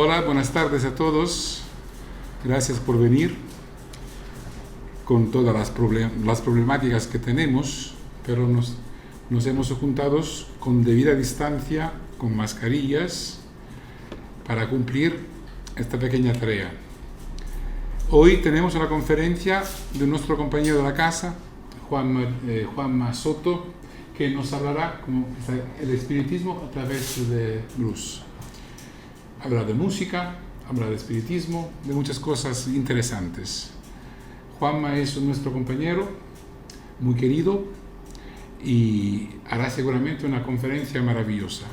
Hola, buenas tardes a todos. Gracias por venir con todas las problemáticas que tenemos, pero nos hemos juntado con debida distancia, con mascarillas, para cumplir esta pequeña tarea. Hoy tenemos una conferencia de nuestro compañero de la casa, Juanma Soto, que nos hablará como el espiritismo a través de blues. Habla de música, habla de espiritismo, de muchas cosas interesantes. Juanma es nuestro compañero, muy querido, y hará seguramente una conferencia maravillosa.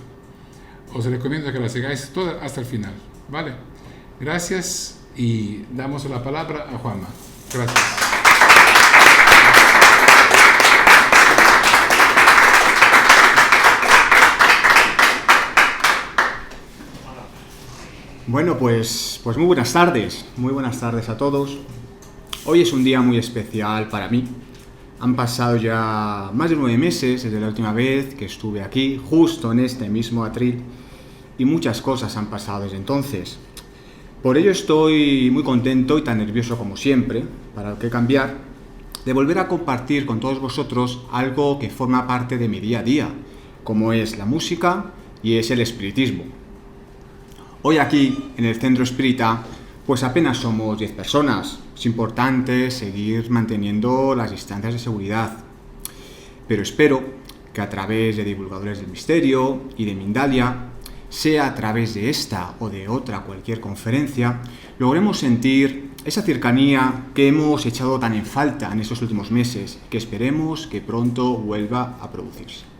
Os recomiendo que la sigáis toda hasta el final, ¿vale? Gracias y damos la palabra a Juanma. Gracias. Bueno, pues muy buenas tardes a todos. Hoy es un día muy especial para mí. Han pasado ya más de 9 meses desde la última vez que estuve aquí, justo en este mismo atril, y muchas cosas han pasado desde entonces. Por ello estoy muy contento y tan nervioso como siempre, para qué cambiar, de volver a compartir con todos vosotros algo que forma parte de mi día a día, como es la música y es el espiritismo. Hoy aquí, en el Centro Espírita, pues apenas somos 10 personas. Es importante seguir manteniendo las distancias de seguridad. Pero espero que a través de divulgadores del misterio y de Mindalia, sea a través de esta o de otra cualquier conferencia, logremos sentir esa cercanía que hemos echado tan en falta en estos últimos meses, que esperemos que pronto vuelva a producirse.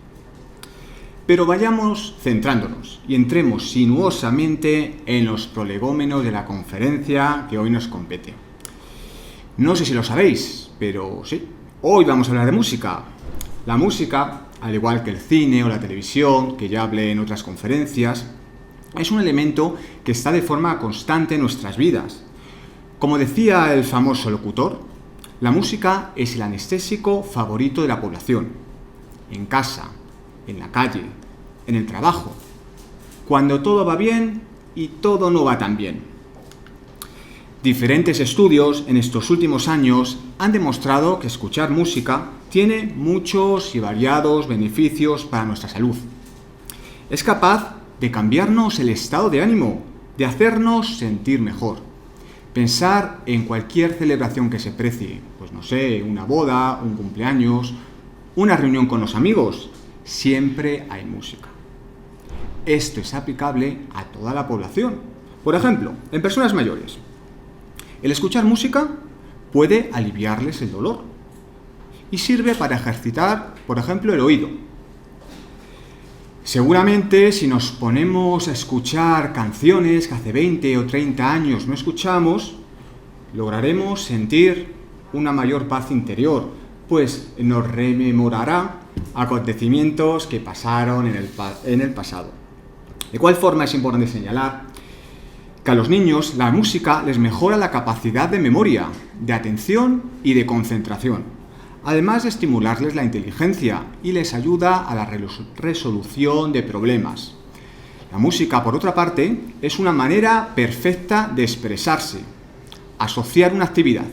Pero vayamos centrándonos y entremos sinuosamente en los prolegómenos de la conferencia que hoy nos compete. No sé si lo sabéis, pero sí, hoy vamos a hablar de música. La música, al igual que el cine o la televisión, que ya hablé en otras conferencias, es un elemento que está de forma constante en nuestras vidas. Como decía el famoso locutor, la música es el anestésico favorito de la población. En casa, en la calle, en el trabajo, cuando todo va bien y todo no va tan bien. Diferentes estudios en estos últimos años han demostrado que escuchar música tiene muchos y variados beneficios para nuestra salud. Es capaz de cambiarnos el estado de ánimo, de hacernos sentir mejor. Pensar en cualquier celebración que se precie, pues no sé, una boda, un cumpleaños, una reunión con los amigos, siempre hay música. Esto es aplicable a toda la población. Por ejemplo, en personas mayores. El escuchar música puede aliviarles el dolor y sirve para ejercitar, por ejemplo, el oído. Seguramente, si nos ponemos a escuchar canciones que hace 20 o 30 años no escuchamos, lograremos sentir una mayor paz interior, pues nos rememorará acontecimientos que pasaron en el pasado. De igual forma es importante señalar que a los niños la música les mejora la capacidad de memoria, de atención y de concentración, además de estimularles la inteligencia y les ayuda a la resolución de problemas. La música, por otra parte, es una manera perfecta de expresarse, asociar una actividad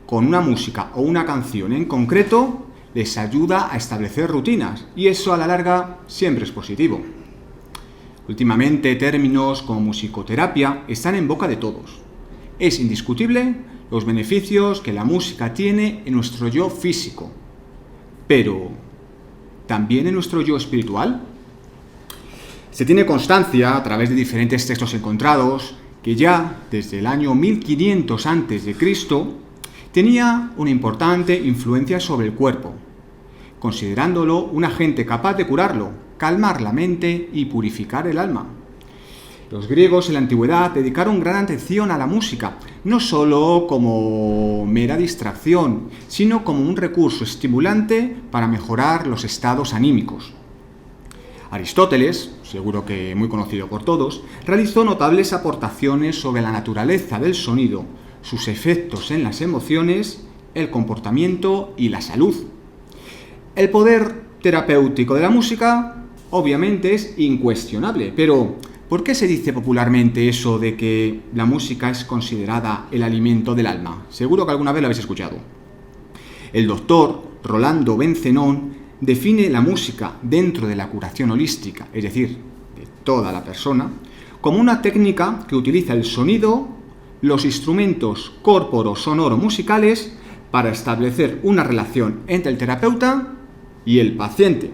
con una música o una canción en concreto les ayuda a establecer rutinas y eso a la larga siempre es positivo. Últimamente términos como musicoterapia están en boca de todos. Es indiscutible los beneficios que la música tiene en nuestro yo físico, pero ¿también en nuestro yo espiritual? Se tiene constancia a través de diferentes textos encontrados que ya desde el año 1500 a.C. tenía una importante influencia sobre el cuerpo, considerándolo un agente capaz de curarlo, calmar la mente y purificar el alma. Los griegos en la antigüedad dedicaron gran atención a la música, no solo como mera distracción, sino como un recurso estimulante para mejorar los estados anímicos. Aristóteles, seguro que muy conocido por todos, realizó notables aportaciones sobre la naturaleza del sonido, sus efectos en las emociones, el comportamiento y la salud. El poder terapéutico de la música obviamente es incuestionable, pero ¿Por qué se dice popularmente eso de que la música es considerada el alimento del alma? Seguro que alguna vez lo habéis escuchado. El doctor Rolando Benzenón define la música dentro de la curación holística, es decir, de toda la persona, como una técnica que utiliza el sonido, los instrumentos corporo-sonoro-musicales para establecer una relación entre el terapeuta y el paciente,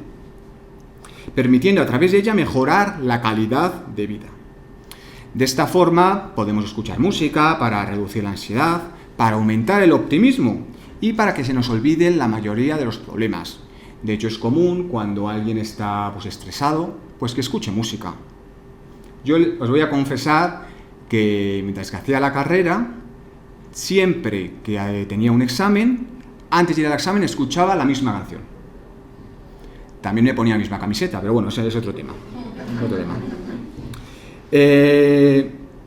permitiendo a través de ella mejorar la calidad de vida. De esta forma podemos escuchar música para reducir la ansiedad, para aumentar el optimismo y para que se nos olviden la mayoría de los problemas. De hecho, es común cuando alguien está estresado, que escuche música. Yo os voy a confesar que mientras que hacía la carrera, siempre que tenía un examen, antes de ir al examen escuchaba la misma canción. También me ponía la misma camiseta, pero bueno, ese es otro tema.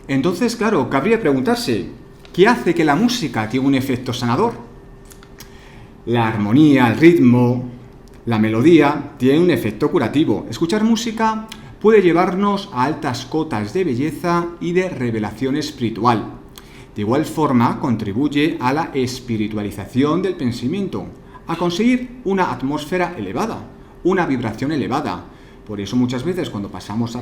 Entonces, claro, cabría preguntarse, ¿qué hace que la música tenga un efecto sanador? La armonía, el ritmo, la melodía tienen un efecto curativo. Escuchar música puede llevarnos a altas cotas de belleza y de revelación espiritual. De igual forma, contribuye a la espiritualización del pensamiento, a conseguir una atmósfera elevada, una vibración elevada. Por eso todas las veces cuando pasamos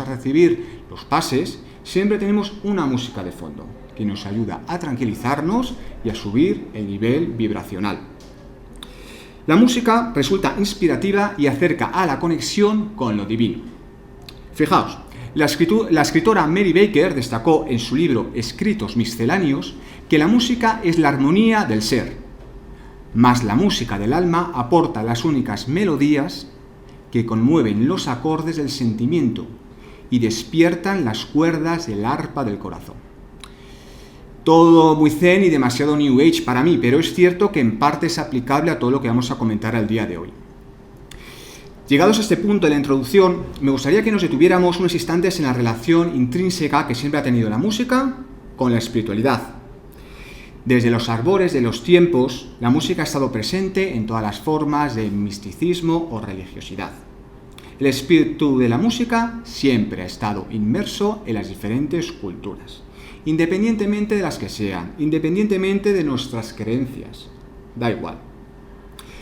a recibir los pases, siempre tenemos una música de fondo que nos ayuda a tranquilizarnos y a subir el nivel vibracional. La música resulta inspirativa y acerca a la conexión con lo divino. Fijaos, la escritora Mary Baker destacó en su libro Escritos Misceláneos que la música es la armonía del ser, mas la música del alma aporta las únicas melodías que conmueven los acordes del sentimiento y despiertan las cuerdas del arpa del corazón. Todo muy zen y demasiado New Age para mí, pero es cierto que en parte es aplicable a todo lo que vamos a comentar al día de hoy. Llegados a este punto de la introducción, me gustaría que nos detuviéramos unos instantes en la relación intrínseca que siempre ha tenido la música con la espiritualidad. Desde los albores de los tiempos, la música ha estado presente en todas las formas de misticismo o religiosidad. El espíritu de la música siempre ha estado inmerso en las diferentes culturas, independientemente de las que sean, independientemente de nuestras creencias, da igual.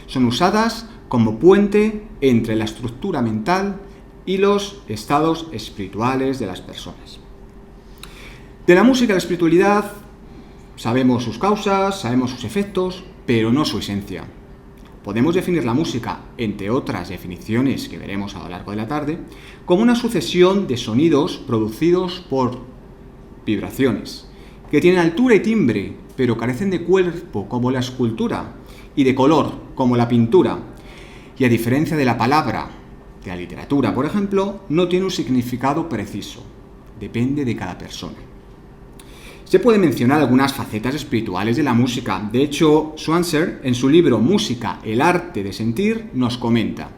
Son usadas como puente entre la estructura mental y los estados espirituales de las personas. De la música y la espiritualidad sabemos sus causas, sabemos sus efectos, pero no su esencia. Podemos definir la música, entre otras definiciones que veremos a lo largo de la tarde, como una sucesión de sonidos producidos por vibraciones, que tienen altura y timbre, pero carecen de cuerpo como la escultura y de color como la pintura. Y a diferencia de la palabra, de la literatura, por ejemplo, no tiene un significado preciso, depende de cada persona. Se puede mencionar algunas facetas espirituales de la música. De hecho, Schweitzer, en su libro Música, el arte de sentir, nos comenta: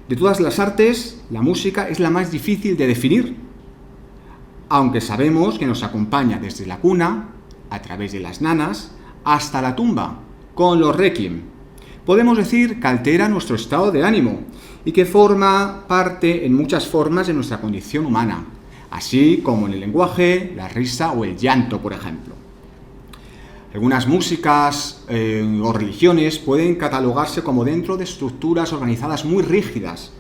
de todas las artes, la música es la más difícil de definir, aunque sabemos que nos acompaña desde la cuna, a través de las nanas, hasta la tumba, con los requiem. Podemos decir que altera nuestro estado de ánimo y que forma parte en muchas formas de nuestra condición humana, así como en el lenguaje, la risa o el llanto, por ejemplo. Algunas músicas o religiones pueden catalogarse como dentro de estructuras organizadas muy rígidas.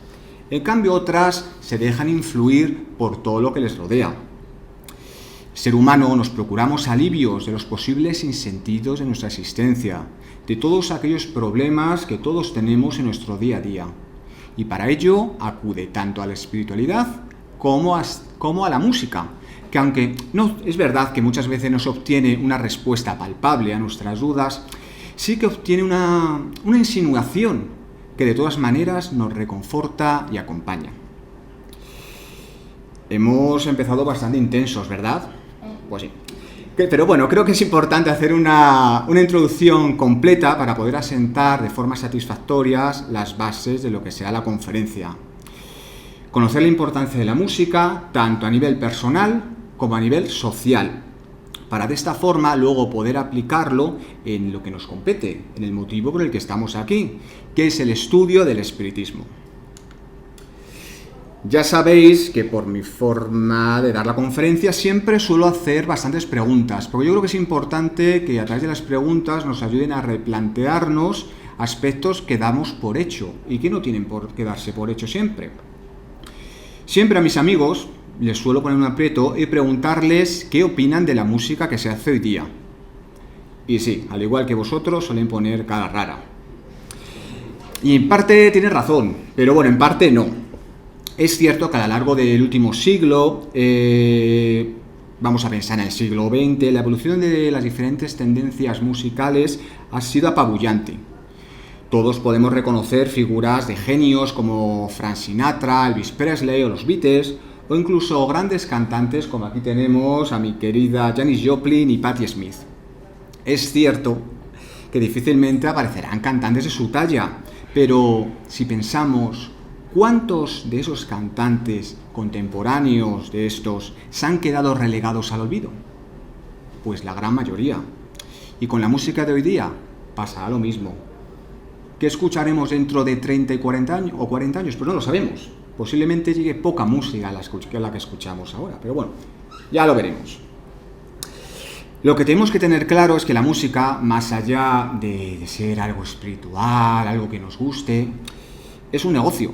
En cambio, otras se dejan influir por todo lo que les rodea. El ser humano nos procuramos alivios de los posibles sinsentidos de nuestra existencia, de todos aquellos problemas que todos tenemos en nuestro día a día. Y para ello acude tanto a la espiritualidad como a la música, que aunque no es verdad que muchas veces no se obtiene una respuesta palpable a nuestras dudas, sí que obtiene una insinuación que de todas maneras nos reconforta y acompaña. Hemos empezado bastante intensos, ¿verdad? Pues sí. Pero bueno, creo que es importante hacer una introducción completa para poder asentar de forma satisfactoria las bases de lo que será la conferencia. Conocer la importancia de la música, tanto a nivel personal como a nivel social, para de esta forma luego poder aplicarlo en lo que nos compete, en el motivo por el que estamos aquí, que es el estudio del espiritismo. Ya sabéis que por mi forma de dar la conferencia siempre suelo hacer bastantes preguntas, porque yo creo que es importante que a través de las preguntas nos ayuden a replantearnos aspectos que damos por hecho y que no tienen por qué darse por hecho siempre. Siempre a mis amigos les suelo poner un aprieto y preguntarles qué opinan de la música que se hace hoy día. Y sí, al igual que vosotros, suelen poner cara rara. Y en parte tiene razón, pero bueno, en parte no. Es cierto que a lo largo del último siglo, vamos a pensar en el siglo XX, la evolución de las diferentes tendencias musicales ha sido apabullante. Todos podemos reconocer figuras de genios como Frank Sinatra, Elvis Presley o los Beatles, o incluso grandes cantantes como aquí tenemos a mi querida Janis Joplin y Patti Smith. Es cierto que difícilmente aparecerán cantantes de su talla, pero si pensamos ¿cuántos de esos cantantes contemporáneos de estos se han quedado relegados al olvido? Pues la gran mayoría. Y con la música de hoy día pasará lo mismo. ¿Qué escucharemos dentro de 30 y 40 años? O 40 años, pues no lo sabemos. Posiblemente llegue poca música a la que escuchamos ahora, pero bueno, ya lo veremos. Lo que tenemos que tener claro es que la música, más allá de ser algo espiritual, algo que nos guste, es un negocio.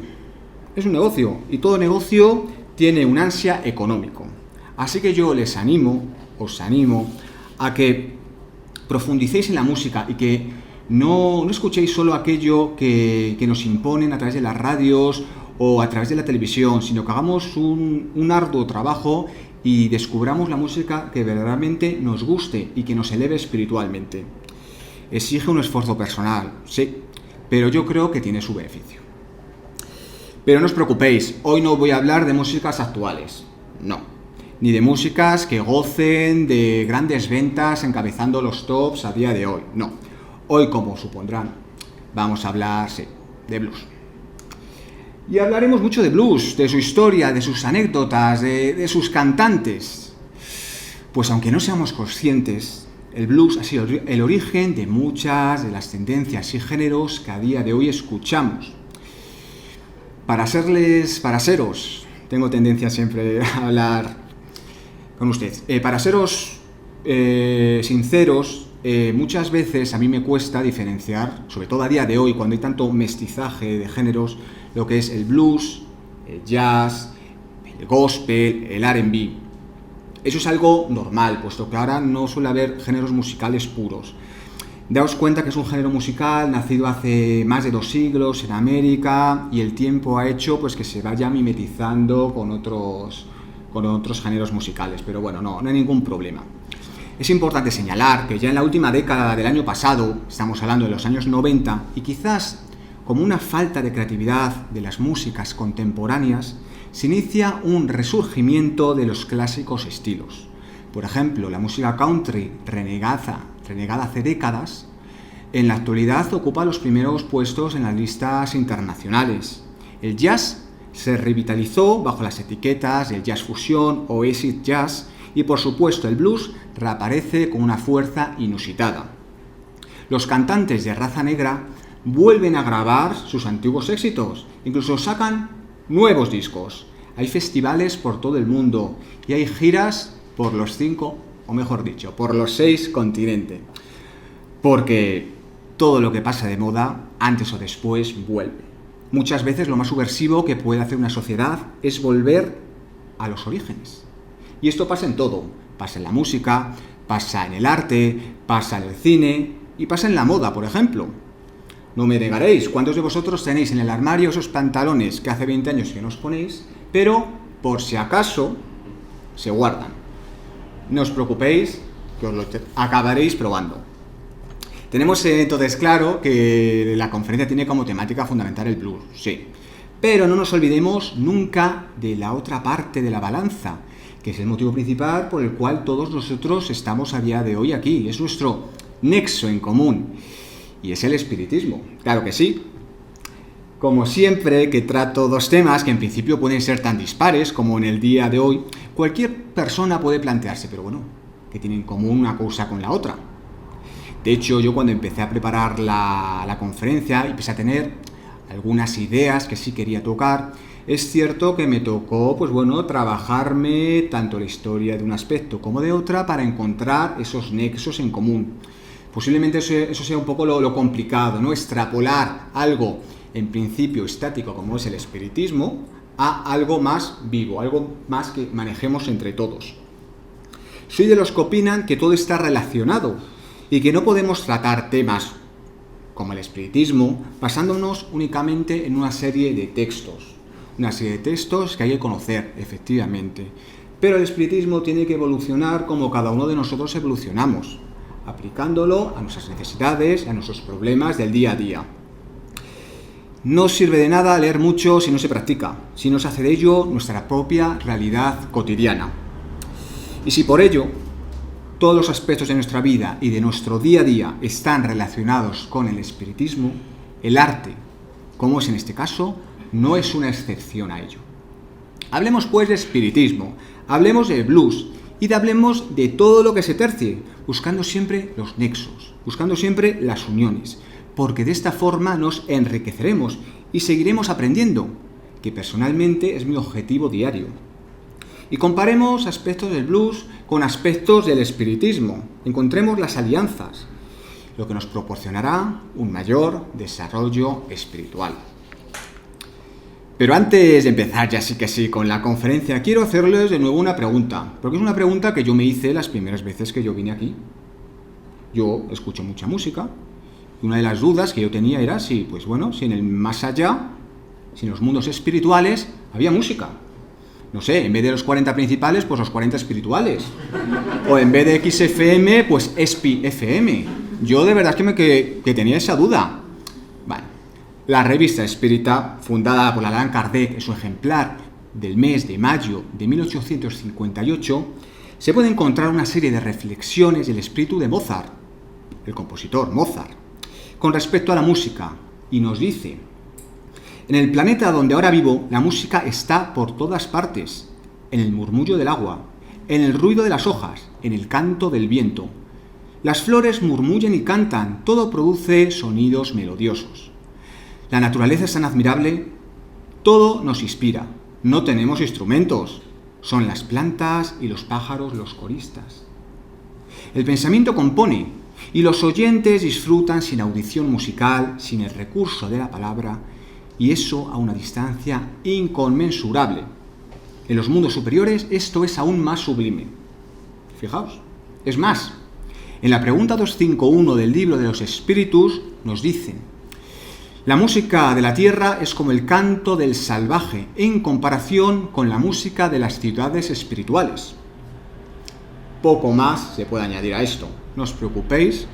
Es un negocio y todo negocio tiene un ansia económico. Así que yo os animo a que profundicéis en la música y que no escuchéis solo aquello que nos imponen a través de las radios o a través de la televisión, sino que hagamos un arduo trabajo y descubramos la música que verdaderamente nos guste y que nos eleve espiritualmente. Exige un esfuerzo personal, sí, pero yo creo que tiene su beneficio. Pero no os preocupéis, hoy no voy a hablar de músicas actuales, no, ni de músicas que gocen de grandes ventas encabezando los tops a día de hoy, no. Hoy, como supondrán, vamos a hablar, sí, de blues. Y hablaremos mucho de blues, de su historia, de sus anécdotas, de sus cantantes. Pues aunque no seamos conscientes, el blues ha sido el origen de muchas de las tendencias y géneros que a día de hoy escuchamos. Para seros, tengo tendencia siempre a hablar con usted. Para seros sinceros, muchas veces a mí me cuesta diferenciar, sobre todo a día de hoy, cuando hay tanto mestizaje de géneros, lo que es el blues, el jazz, el gospel, el R&B. Eso es algo normal, puesto que ahora no suele haber géneros musicales puros. Daos cuenta que es un género musical nacido hace más de 2 siglos en América y el tiempo ha hecho pues que se vaya mimetizando con otros géneros musicales, pero bueno, no hay ningún problema. Es importante señalar que ya en la última década del año pasado, estamos hablando de los años 90, y quizás como una falta de creatividad de las músicas contemporáneas, se inicia un resurgimiento de los clásicos estilos. Por ejemplo, la música country, renegada hace décadas, en la actualidad ocupa los primeros puestos en las listas internacionales. El jazz se revitalizó bajo las etiquetas del jazz fusión o acid jazz y por supuesto el blues reaparece con una fuerza inusitada. Los cantantes de raza negra vuelven a grabar sus antiguos éxitos, incluso sacan nuevos discos. Hay festivales por todo el mundo y hay giras por los 5, o mejor dicho, por los 6 continentes. Porque todo lo que pasa de moda, antes o después, vuelve. Muchas veces lo más subversivo que puede hacer una sociedad es volver a los orígenes. Y esto pasa en todo. Pasa en la música, pasa en el arte, pasa en el cine y pasa en la moda, por ejemplo. No me negaréis, ¿cuántos de vosotros tenéis en el armario esos pantalones que hace 20 años que no os ponéis, pero por si acaso se guardan? No os preocupéis, que os lo acabaréis probando. Tenemos entonces claro que la conferencia tiene como temática fundamental el blues, sí. Pero no nos olvidemos nunca de la otra parte de la balanza, que es el motivo principal por el cual todos nosotros estamos a día de hoy aquí. Es nuestro nexo en común. Y es el espiritismo. Claro que sí. Como siempre que trato 2 temas que en principio pueden ser tan dispares como en el día de hoy, cualquier persona puede plantearse, pero bueno, ¿qué tiene en común una cosa con la otra? De hecho, yo cuando empecé a preparar la conferencia, empecé a tener algunas ideas que sí quería tocar, Es cierto que me tocó, trabajarme tanto la historia de un aspecto como de otra para encontrar esos nexos en común. Posiblemente eso sea un poco lo complicado, ¿no? Extrapolar algo en principio estático como es el espiritismo a algo más vivo, algo más que manejemos entre todos. Soy de los que opinan que todo está relacionado y que no podemos tratar temas como el espiritismo basándonos únicamente en una serie de textos. Una serie de textos que hay que conocer, efectivamente. Pero el espiritismo tiene que evolucionar como cada uno de nosotros evolucionamos, aplicándolo a nuestras necesidades, a nuestros problemas del día a día. No sirve de nada leer mucho si no se practica, si no se hace de ello nuestra propia realidad cotidiana. Y si por ello todos los aspectos de nuestra vida y de nuestro día a día están relacionados con el espiritismo, el arte, como es en este caso, no es una excepción a ello. Hablemos pues de espiritismo, hablemos de blues y hablemos de todo lo que se tercie, buscando siempre los nexos, buscando siempre las uniones, porque de esta forma nos enriqueceremos y seguiremos aprendiendo, que personalmente es mi objetivo diario. Y comparemos aspectos del blues con aspectos del espiritismo, encontremos las alianzas, lo que nos proporcionará un mayor desarrollo espiritual. Pero antes de empezar ya sí que sí con la conferencia, quiero hacerles de nuevo una pregunta, porque es una pregunta que yo me hice las primeras veces que yo vine aquí. Yo escucho mucha música y una de las dudas que yo tenía era si en el más allá, si en los mundos espirituales había música. No sé, en vez de los 40 principales, pues los 40 espirituales. O en vez de XFM, pues ESPI FM. Yo de verdad que tenía esa duda. Bueno, la revista Espírita, fundada por Allan Kardec en su ejemplar del mes de mayo de 1858, se puede encontrar una serie de reflexiones del espíritu de Mozart, el compositor Mozart, con respecto a la música, y nos dice: en el planeta donde ahora vivo, la música está por todas partes, en el murmullo del agua, en el ruido de las hojas, en el canto del viento. Las flores murmullan y cantan, todo produce sonidos melodiosos. La naturaleza es tan admirable, todo nos inspira. No tenemos instrumentos, son las plantas y los pájaros los coristas. El pensamiento compone, y los oyentes disfrutan sin audición musical, sin el recurso de la palabra, y eso a una distancia inconmensurable. En los mundos superiores esto es aún más sublime. Fijaos, es más, en la pregunta 251 del libro de los espíritus nos dicen: la música de la tierra es como el canto del salvaje en comparación con la música de las ciudades espirituales. Poco más se puede añadir a esto. No os preocupéis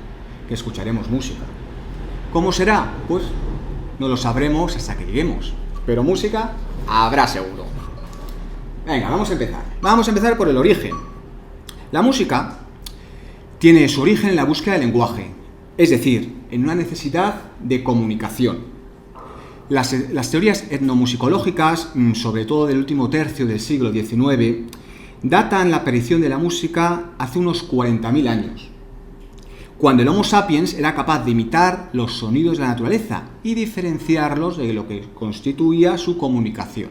que escucharemos música. ¿Cómo será? Pues no lo sabremos hasta que lleguemos, pero música habrá seguro. Venga, vamos a empezar. Vamos a empezar por el origen. La música tiene su origen en la búsqueda del lenguaje, es decir, en una necesidad de comunicación. Las teorías etnomusicológicas, sobre todo del último tercio del siglo XIX, datan la aparición de la música hace unos 40.000 años, cuando el Homo sapiens era capaz de imitar los sonidos de la naturaleza y diferenciarlos de lo que constituía su comunicación.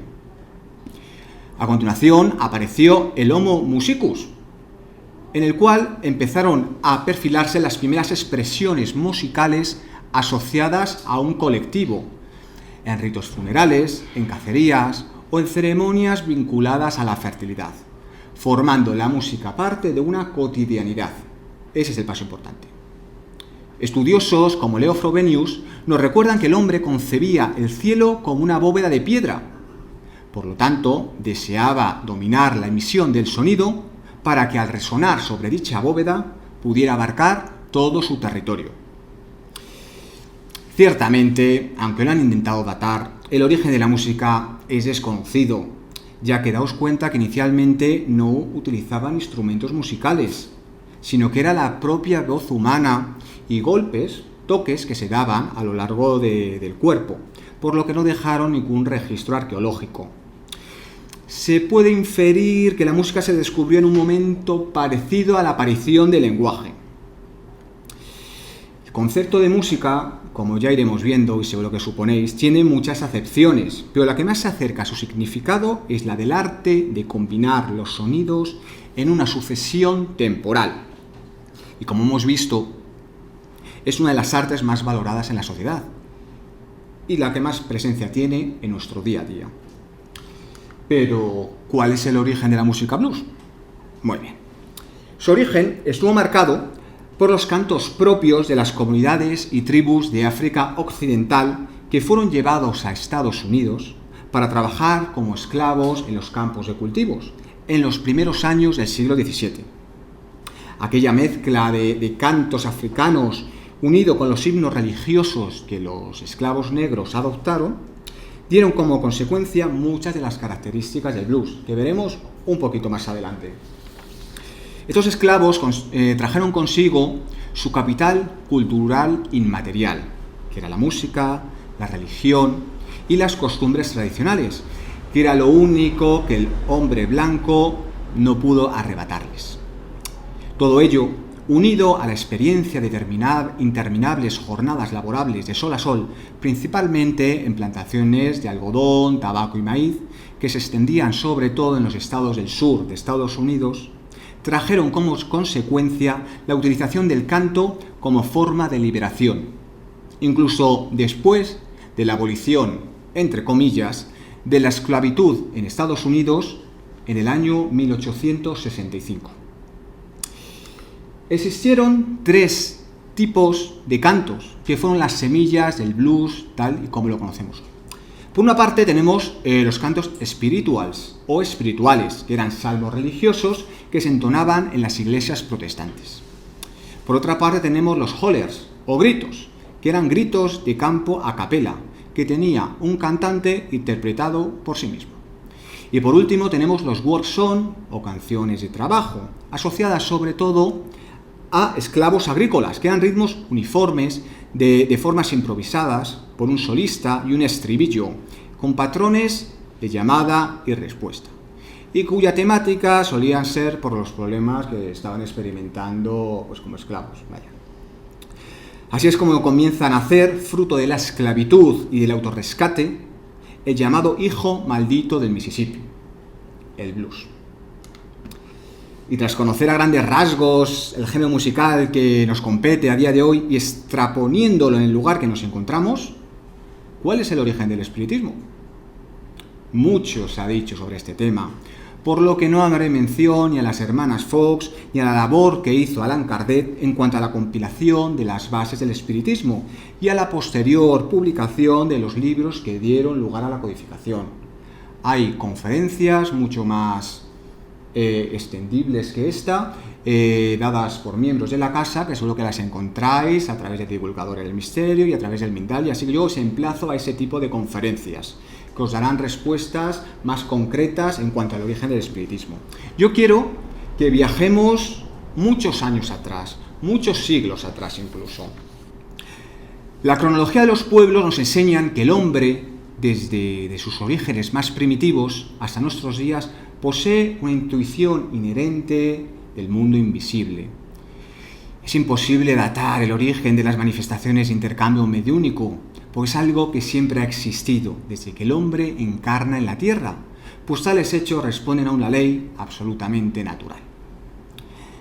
A continuación apareció el Homo musicus, en el cual empezaron a perfilarse las primeras expresiones musicales asociadas a un colectivo, en ritos funerales, en cacerías o en ceremonias vinculadas a la fertilidad, formando la música parte de una cotidianidad. Ese es el paso importante. Estudiosos como Leo Frobenius nos recuerdan que el hombre concebía el cielo como una bóveda de piedra. Por lo tanto, deseaba dominar la emisión del sonido para que al resonar sobre dicha bóveda pudiera abarcar todo su territorio. Ciertamente, aunque lo han intentado datar, el origen de la música es desconocido, ya que daos cuenta que inicialmente no utilizaban instrumentos musicales, sino que era la propia voz humana y golpes, toques que se daban a lo largo del cuerpo, por lo que no dejaron ningún registro arqueológico. Se puede inferir que la música se descubrió en un momento parecido a la aparición del lenguaje. El concepto de música como ya iremos viendo y seguro que suponéis, tiene muchas acepciones, pero la que más se acerca a su significado es la del arte de combinar los sonidos en una sucesión temporal. Y como hemos visto, es una de las artes más valoradas en la sociedad y la que más presencia tiene en nuestro día a día. Pero, ¿cuál es el origen de la música blues? Muy bien. Su origen estuvo marcado por los cantos propios de las comunidades y tribus de África Occidental que fueron llevados a Estados Unidos para trabajar como esclavos en los campos de cultivos en los primeros años del siglo XVII. Aquella mezcla de cantos africanos unido con los himnos religiosos que los esclavos negros adoptaron dieron como consecuencia muchas de las características del blues, que veremos un poquito más adelante. Estos esclavos trajeron consigo su capital cultural inmaterial, que era la música, la religión y las costumbres tradicionales, que era lo único que el hombre blanco no pudo arrebatarles. Todo ello, unido a la experiencia de interminables jornadas laborables de sol a sol, principalmente en plantaciones de algodón, tabaco y maíz, que se extendían sobre todo en los estados del sur de Estados Unidos, trajeron como consecuencia la utilización del canto como forma de liberación, incluso después de la abolición, entre comillas, de la esclavitud en Estados Unidos en el año 1865. Existieron 3 tipos de cantos que fueron las semillas del blues tal y como lo conocemos. Por una parte tenemos los cantos spirituals o espirituales, que eran salmos religiosos que se entonaban en las iglesias protestantes. Por otra parte tenemos los hollers o gritos, que eran gritos de campo a capela, que tenía un cantante interpretado por sí mismo. Y por último tenemos los work song o canciones de trabajo, asociadas sobre todo a esclavos agrícolas, que eran ritmos uniformes de formas improvisadas por un solista y un estribillo, con patrones de llamada y respuesta, y cuya temática solían ser por los problemas que estaban experimentando pues, como esclavos. Vaya. Así es como comienza a nacer, fruto de la esclavitud y del autorrescate, el llamado hijo maldito del Mississippi, el blues. Y tras conocer a grandes rasgos el género musical que nos compete a día de hoy y extraponiéndolo en el lugar que nos encontramos, ¿cuál es el origen del espiritismo? Mucho se ha dicho sobre este tema, por lo que no haré mención ni a las hermanas Fox ni a la labor que hizo Allan Kardec en cuanto a la compilación de las bases del espiritismo y a la posterior publicación de los libros que dieron lugar a la codificación. Hay conferencias mucho más extendibles que esta, dadas por miembros de la casa, que seguro que las encontráis a través de Divulgadores del Misterio y a través del Mindal, y así que yo os emplazo a ese tipo de conferencias, que os darán respuestas más concretas en cuanto al origen del espiritismo. Yo quiero que viajemos muchos años atrás, muchos siglos atrás incluso. La cronología de los pueblos nos enseñan que el hombre, desde sus orígenes más primitivos hasta nuestros días, posee una intuición inherente del mundo invisible. Es imposible datar el origen de las manifestaciones de intercambio mediúnico, porque es algo que siempre ha existido desde que el hombre encarna en la Tierra, pues tales hechos responden a una ley absolutamente natural.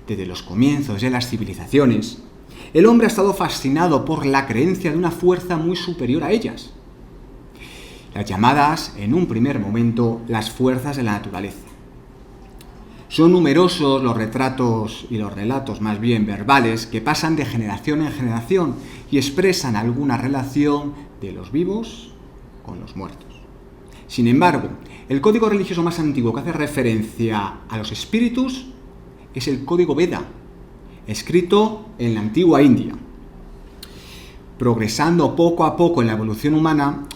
Desde los comienzos de las civilizaciones, el hombre ha estado fascinado por la creencia de una fuerza muy superior a ellas, las llamadas, en un primer momento, las fuerzas de la naturaleza. Son numerosos los retratos y los relatos, más bien verbales, que pasan de generación en generación y expresan alguna relación de los vivos con los muertos. Sin embargo, el código religioso más antiguo que hace referencia a los espíritus es el Código Veda, escrito en la antigua India. Progresando poco a poco en la evolución humana,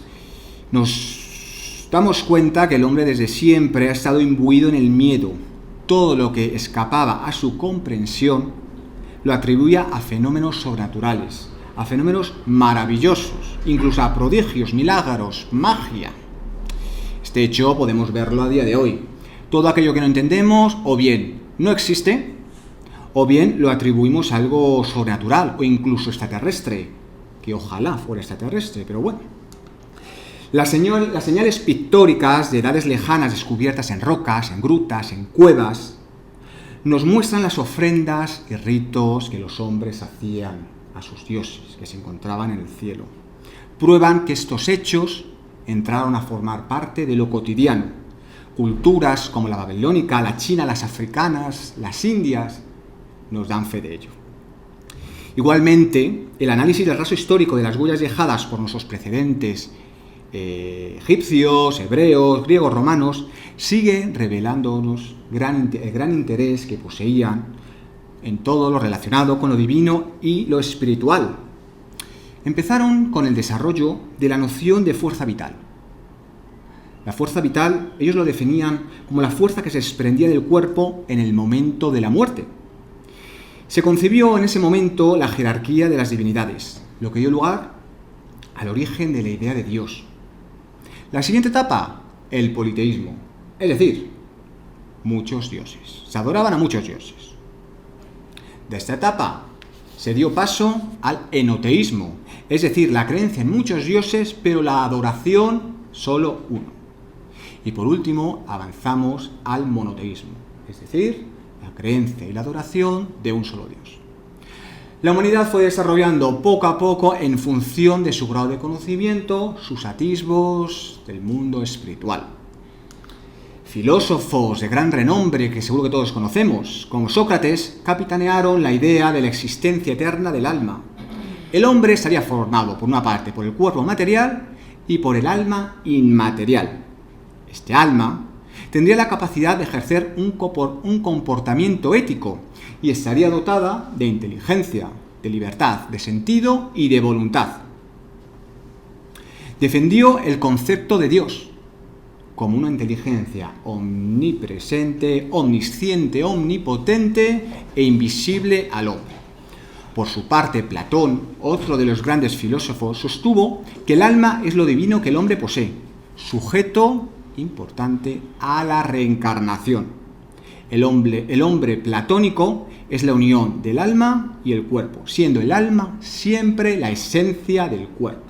nos damos cuenta que el hombre desde siempre ha estado imbuido en el miedo. Todo lo que escapaba a su comprensión lo atribuía a fenómenos sobrenaturales, a fenómenos maravillosos, incluso a prodigios, milagros, magia. Este hecho podemos verlo a día de hoy. Todo aquello que no entendemos o bien no existe, o bien lo atribuimos a algo sobrenatural o incluso extraterrestre. que ojalá fuera extraterrestre, pero bueno. Las señales pictóricas de edades lejanas descubiertas en rocas, en grutas, en cuevas, nos muestran las ofrendas y ritos que los hombres hacían a sus dioses que se encontraban en el cielo. Prueban que estos hechos entraron a formar parte de lo cotidiano. Culturas como la babilónica, la china, las africanas, las indias, nos dan fe de ello. Igualmente, el análisis del rastro histórico de las huellas dejadas por nuestros precedentes egipcios, hebreos, griegos, romanos, sigue revelándonos el gran interés que poseían en todo lo relacionado con lo divino y lo espiritual. Empezaron con el desarrollo de la noción de fuerza vital. La fuerza vital, ellos lo definían como la fuerza que se desprendía del cuerpo en el momento de la muerte. Se concibió en ese momento la jerarquía de las divinidades, lo que dio lugar al origen de la idea de Dios. La siguiente etapa, el politeísmo, es decir, muchos dioses. Se adoraban a muchos dioses. De esta etapa se dio paso al enoteísmo, es decir, la creencia en muchos dioses, pero la adoración solo uno. Y por último, avanzamos al monoteísmo, es decir, la creencia y la adoración de un solo Dios. La humanidad fue desarrollando poco a poco en función de su grado de conocimiento, sus atisbos del mundo espiritual. Filósofos de gran renombre que seguro que todos conocemos, como Sócrates, capitanearon la idea de la existencia eterna del alma. El hombre estaría formado, por una parte, por el cuerpo material y por el alma inmaterial. Este alma tendría la capacidad de ejercer un comportamiento ético y estaría dotada de inteligencia, de libertad, de sentido y de voluntad. Defendió el concepto de Dios como una inteligencia omnipresente, omnisciente, omnipotente e invisible al hombre. Por su parte, Platón, otro de los grandes filósofos, sostuvo que el alma es lo divino que el hombre posee, sujeto importante a la reencarnación. El hombre platónico es la unión del alma y el cuerpo, siendo el alma siempre la esencia del cuerpo.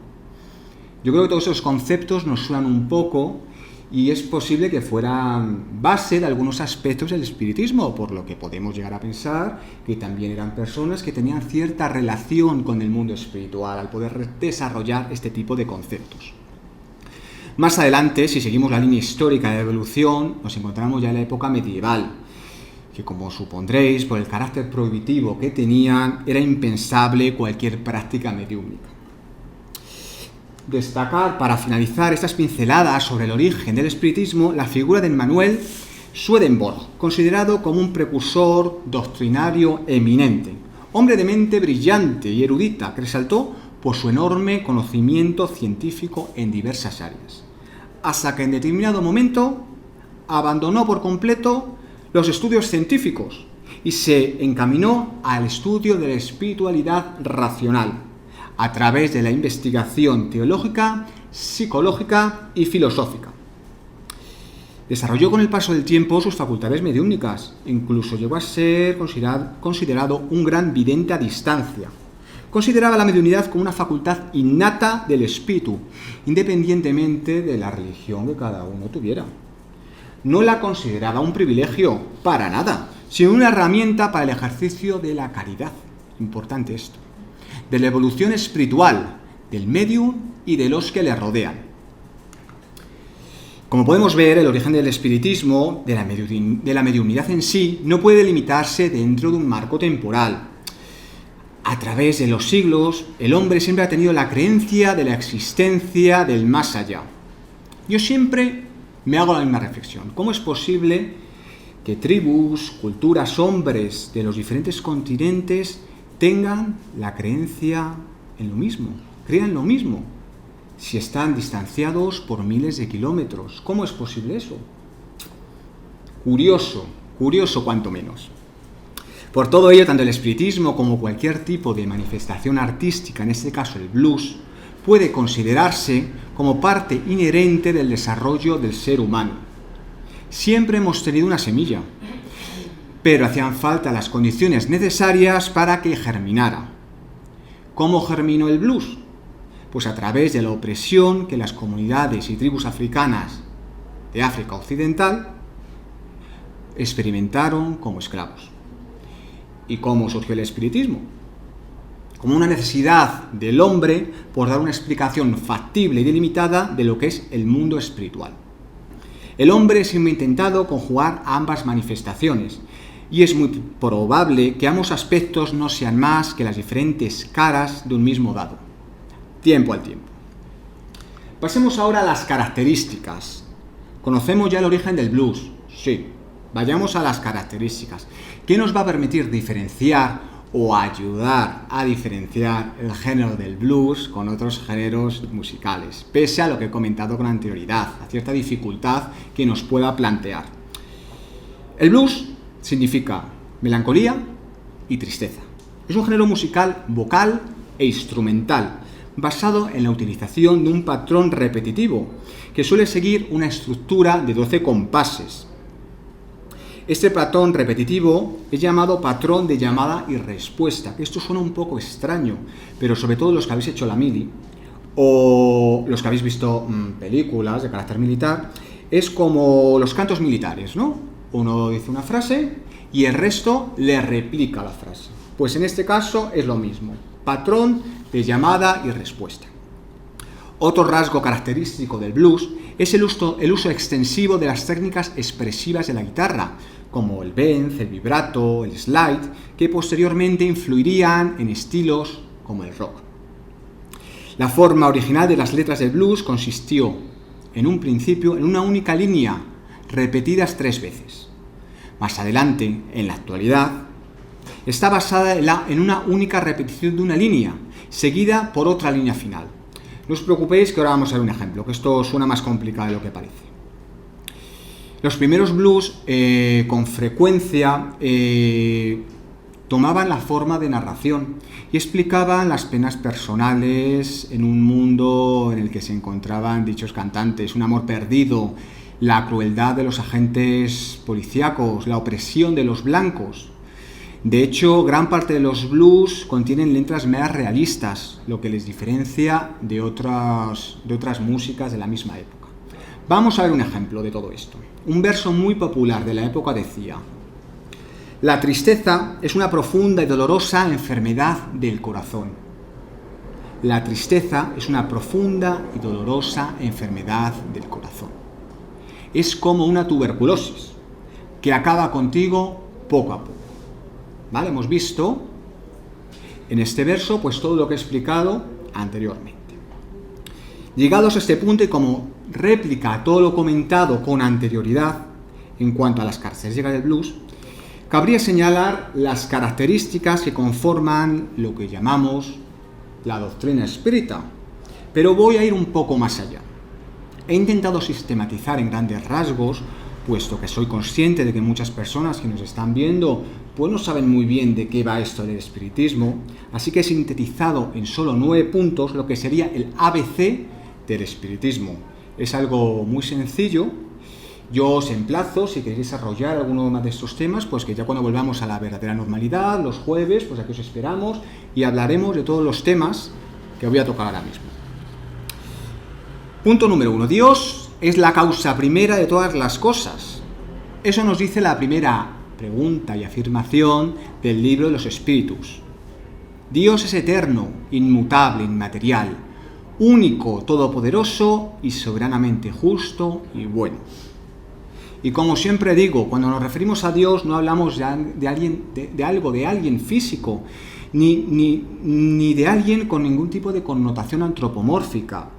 Yo creo que todos esos conceptos nos suenan un poco y es posible que fueran base de algunos aspectos del espiritismo, por lo que podemos llegar a pensar que también eran personas que tenían cierta relación con el mundo espiritual al poder desarrollar este tipo de conceptos. Más adelante, si seguimos la línea histórica de evolución, nos encontramos ya en la época medieval, que como supondréis, por el carácter prohibitivo que tenían, era impensable cualquier práctica mediúmica. Destacar, para finalizar estas pinceladas sobre el origen del espiritismo, la figura de Emanuel Swedenborg, considerado como un precursor doctrinario eminente, hombre de mente brillante y erudita, que resaltó por su enorme conocimiento científico en diversas áreas, hasta que en determinado momento abandonó por completo los estudios científicos y se encaminó al estudio de la espiritualidad racional a través de la investigación teológica, psicológica y filosófica. Desarrolló con el paso del tiempo sus facultades mediúmnicas, incluso llegó a ser considerado un gran vidente a distancia. Consideraba la mediunidad como una facultad innata del espíritu, independientemente de la religión que cada uno tuviera. No la consideraba un privilegio, para nada, sino una herramienta para el ejercicio de la caridad. Importante esto. De la evolución espiritual, del medium y de los que le rodean. Como podemos ver, el origen del espiritismo, de la mediunidad en sí, no puede limitarse dentro de un marco temporal. A través de los siglos, el hombre siempre ha tenido la creencia de la existencia del más allá. Yo siempre me hago la misma reflexión. ¿Cómo es posible que tribus, culturas, hombres de los diferentes continentes tengan la creencia en lo mismo, crean lo mismo, si están distanciados por miles de kilómetros? ¿Cómo es posible eso? Curioso cuanto menos. Por todo ello, tanto el espiritismo como cualquier tipo de manifestación artística, en este caso el blues, puede considerarse como parte inherente del desarrollo del ser humano. Siempre hemos tenido una semilla, pero hacían falta las condiciones necesarias para que germinara. ¿Cómo germinó el blues? Pues a través de la opresión que las comunidades y tribus africanas de África Occidental experimentaron como esclavos. ¿Y cómo surgió el espiritismo? Como una necesidad del hombre por dar una explicación factible y delimitada de lo que es el mundo espiritual. El hombre siempre ha intentado conjugar ambas manifestaciones, y es muy probable que ambos aspectos no sean más que las diferentes caras de un mismo dado. Tiempo al tiempo. Pasemos ahora a las características. Conocemos ya el origen del blues. Sí, vayamos a las características. ¿Qué nos va a permitir diferenciar o ayudar a diferenciar el género del blues con otros géneros musicales? Pese a lo que he comentado con anterioridad, a cierta dificultad que nos pueda plantear. El blues significa melancolía y tristeza. Es un género musical vocal e instrumental, basado en la utilización de un patrón repetitivo, que suele seguir una estructura de 12 compases. Este patrón repetitivo es llamado patrón de llamada y respuesta, que esto suena un poco extraño, pero sobre todo los que habéis hecho la mili, o los que habéis visto películas de carácter militar, es como los cantos militares, ¿no? Uno dice una frase y el resto le replica la frase. Pues en este caso es lo mismo, patrón de llamada y respuesta. Otro rasgo característico del blues es el uso extensivo de las técnicas expresivas de la guitarra, como el bend, el vibrato, el slide, que posteriormente influirían en estilos como el rock. La forma original de las letras del blues consistió, en un principio, en una única línea, repetidas 3 veces. Más adelante, en la actualidad, está basada en una única repetición de una línea, seguida por otra línea final. No os preocupéis que ahora vamos a ver un ejemplo, que esto suena más complicado de lo que parece. Los primeros blues con frecuencia tomaban la forma de narración y explicaban las penas personales en un mundo en el que se encontraban dichos cantantes, un amor perdido, la crueldad de los agentes policíacos, la opresión de los blancos. De hecho, gran parte de los blues contienen letras más realistas, lo que les diferencia de otras músicas de la misma época. Vamos a ver un ejemplo de todo esto. Un verso muy popular de la época decía: la tristeza es una profunda y dolorosa enfermedad del corazón. La tristeza es una profunda y dolorosa enfermedad del corazón. Es como una tuberculosis que acaba contigo poco a poco. ¿Vale? Hemos visto en este verso pues todo lo que he explicado anteriormente. Llegados a este punto y como réplica a todo lo comentado con anterioridad en cuanto a las características del blues, cabría señalar las características que conforman lo que llamamos la doctrina espírita, pero voy a ir un poco más allá. He intentado sistematizar en grandes rasgos, puesto que soy consciente de que muchas personas que nos están viendo pues no saben muy bien de qué va esto del espiritismo, así que he sintetizado en solo 9 puntos lo que sería el ABC del espiritismo. Es algo muy sencillo. Yo os emplazo, si queréis desarrollar alguno más de estos temas, pues que ya cuando volvamos a la verdadera normalidad, los jueves, pues aquí os esperamos y hablaremos de todos los temas que voy a tocar ahora mismo. Punto número 1. Dios es la causa primera de todas las cosas. Eso nos dice la primera pregunta y afirmación del libro de los Espíritus. Dios es eterno, inmutable, inmaterial, único, todopoderoso y soberanamente justo y bueno. Y como siempre digo, cuando nos referimos a Dios no hablamos de alguien físico, ni de alguien con ningún tipo de connotación antropomórfica,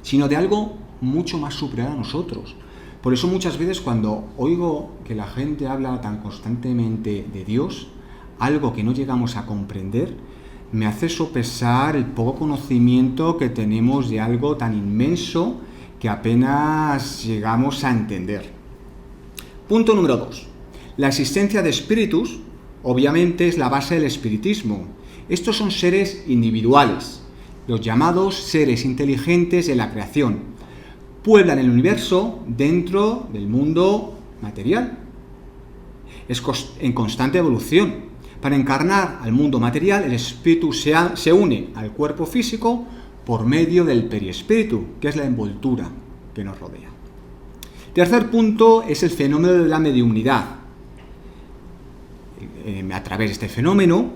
sino de algo mucho más superior a nosotros. Por eso muchas veces cuando oigo que la gente habla tan constantemente de Dios, algo que no llegamos a comprender, me hace sopesar el poco conocimiento que tenemos de algo tan inmenso que apenas llegamos a entender. Punto número 2. La existencia de espíritus, obviamente, es la base del espiritismo. Estos son seres individuales, los llamados seres inteligentes de la creación. Pueblan el universo dentro del mundo material. Es en constante evolución. Para encarnar al mundo material, el espíritu se une al cuerpo físico por medio del perispíritu, que es la envoltura que nos rodea. Tercer punto es el fenómeno de la mediumnidad. A través de este fenómeno,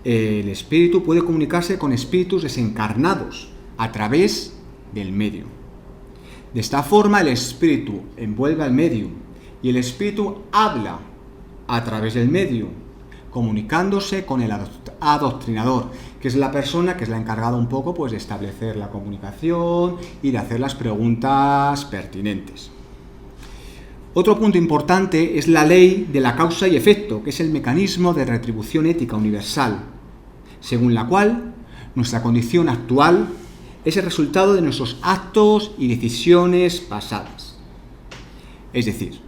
el espíritu puede comunicarse con espíritus desencarnados a través del medium. De esta forma, el espíritu envuelve al medium y el espíritu habla a través del medium, comunicándose con el adoctrinador, que es la persona que es la encargada un poco pues, de establecer la comunicación y de hacer las preguntas pertinentes. Otro punto importante es la ley de la causa y efecto, que es el mecanismo de retribución ética universal, según la cual nuestra condición actual es el resultado de nuestros actos y decisiones pasadas. Es decir,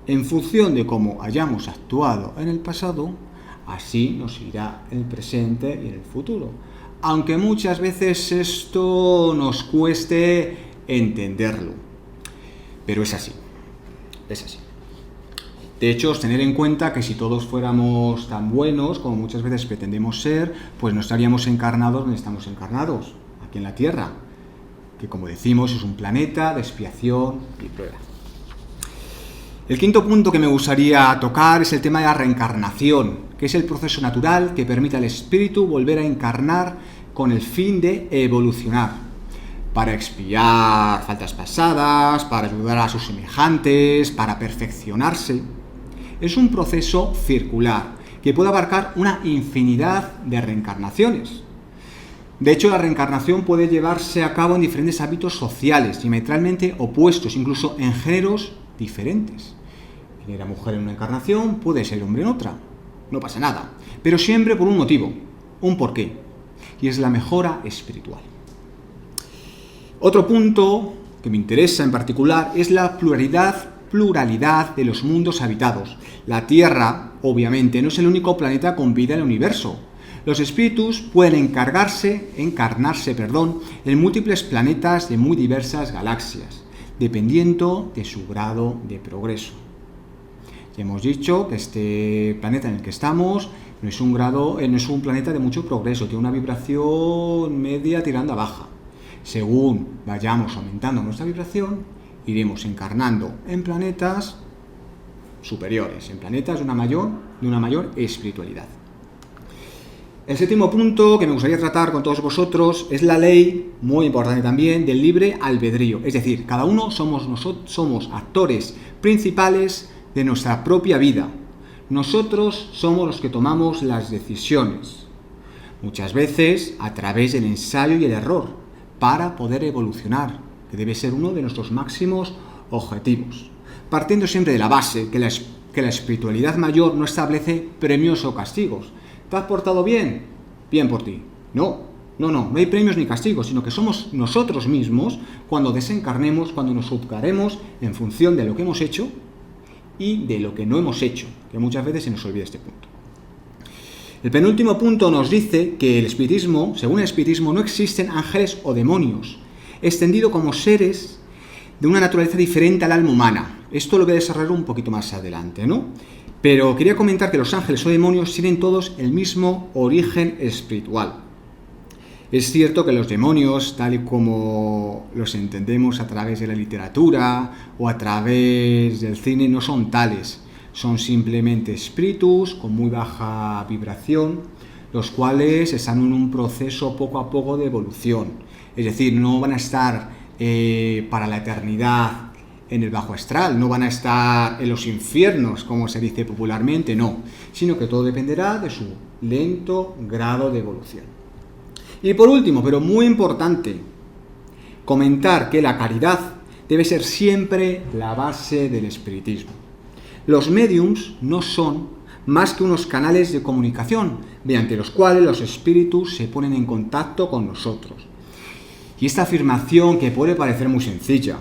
en función de cómo hayamos actuado en el pasado, así nos irá en el presente y en el futuro. Aunque muchas veces esto nos cueste entenderlo. Pero es así. Es así. De hecho, tener en cuenta que si todos fuéramos tan buenos como muchas veces pretendemos ser, pues no estaríamos encarnados donde estamos encarnados, aquí en la Tierra, que como decimos es un planeta de expiación y prueba. El quinto punto que me gustaría tocar es el tema de la reencarnación, que es el proceso natural que permite al espíritu volver a encarnar con el fin de evolucionar, para expiar faltas pasadas, para ayudar a sus semejantes, para perfeccionarse. Es un proceso circular que puede abarcar una infinidad de reencarnaciones. De hecho, la reencarnación puede llevarse a cabo en diferentes ámbitos sociales, diametralmente opuestos, incluso en géneros diferentes. Quien era mujer en una encarnación puede ser hombre en otra. No pasa nada, pero siempre por un motivo, un porqué, y es la mejora espiritual. Otro punto que me interesa en particular es la pluralidad de los mundos habitados. La Tierra, obviamente, no es el único planeta con vida en el universo. Los espíritus pueden encarnarse en múltiples planetas de muy diversas galaxias, dependiendo de su grado de progreso. Ya hemos dicho que este planeta en el que estamos no es un planeta de mucho progreso, tiene una vibración media tirando a baja. Según vayamos aumentando nuestra vibración, iremos encarnando en planetas superiores, en planetas de una mayor espiritualidad. El séptimo punto que me gustaría tratar con todos vosotros es la ley, muy importante también, del libre albedrío. Es decir, cada uno somos actores principales de nuestra propia vida. Nosotros somos los que tomamos las decisiones, muchas veces a través del ensayo y el error, para poder evolucionar, que debe ser uno de nuestros máximos objetivos. Partiendo siempre de la base que la espiritualidad mayor no establece premios o castigos. ¿Te has portado bien? Bien por ti. No hay premios ni castigos, sino que somos nosotros mismos cuando desencarnemos, cuando nos juzgaremos en función de lo que hemos hecho y de lo que no hemos hecho, que muchas veces se nos olvida este punto. El penúltimo punto nos dice que según el espiritismo, no existen ángeles o demonios, extendidos como seres de una naturaleza diferente al alma humana. Esto lo voy a desarrollar un poquito más adelante, ¿no? Pero quería comentar que los ángeles o demonios tienen todos el mismo origen espiritual. Es cierto que los demonios, tal y como los entendemos a través de la literatura o a través del cine, no son tales. Son simplemente espíritus con muy baja vibración, los cuales están en un proceso poco a poco de evolución. Es decir, no van a estar para la eternidad en el bajo astral, no van a estar en los infiernos, como se dice popularmente, no, sino que todo dependerá de su lento grado de evolución. Y por último, pero muy importante, comentar que la caridad debe ser siempre la base del espiritismo. Los médiums no son más que unos canales de comunicación mediante los cuales los espíritus se ponen en contacto con nosotros. Y esta afirmación, que puede parecer muy sencilla,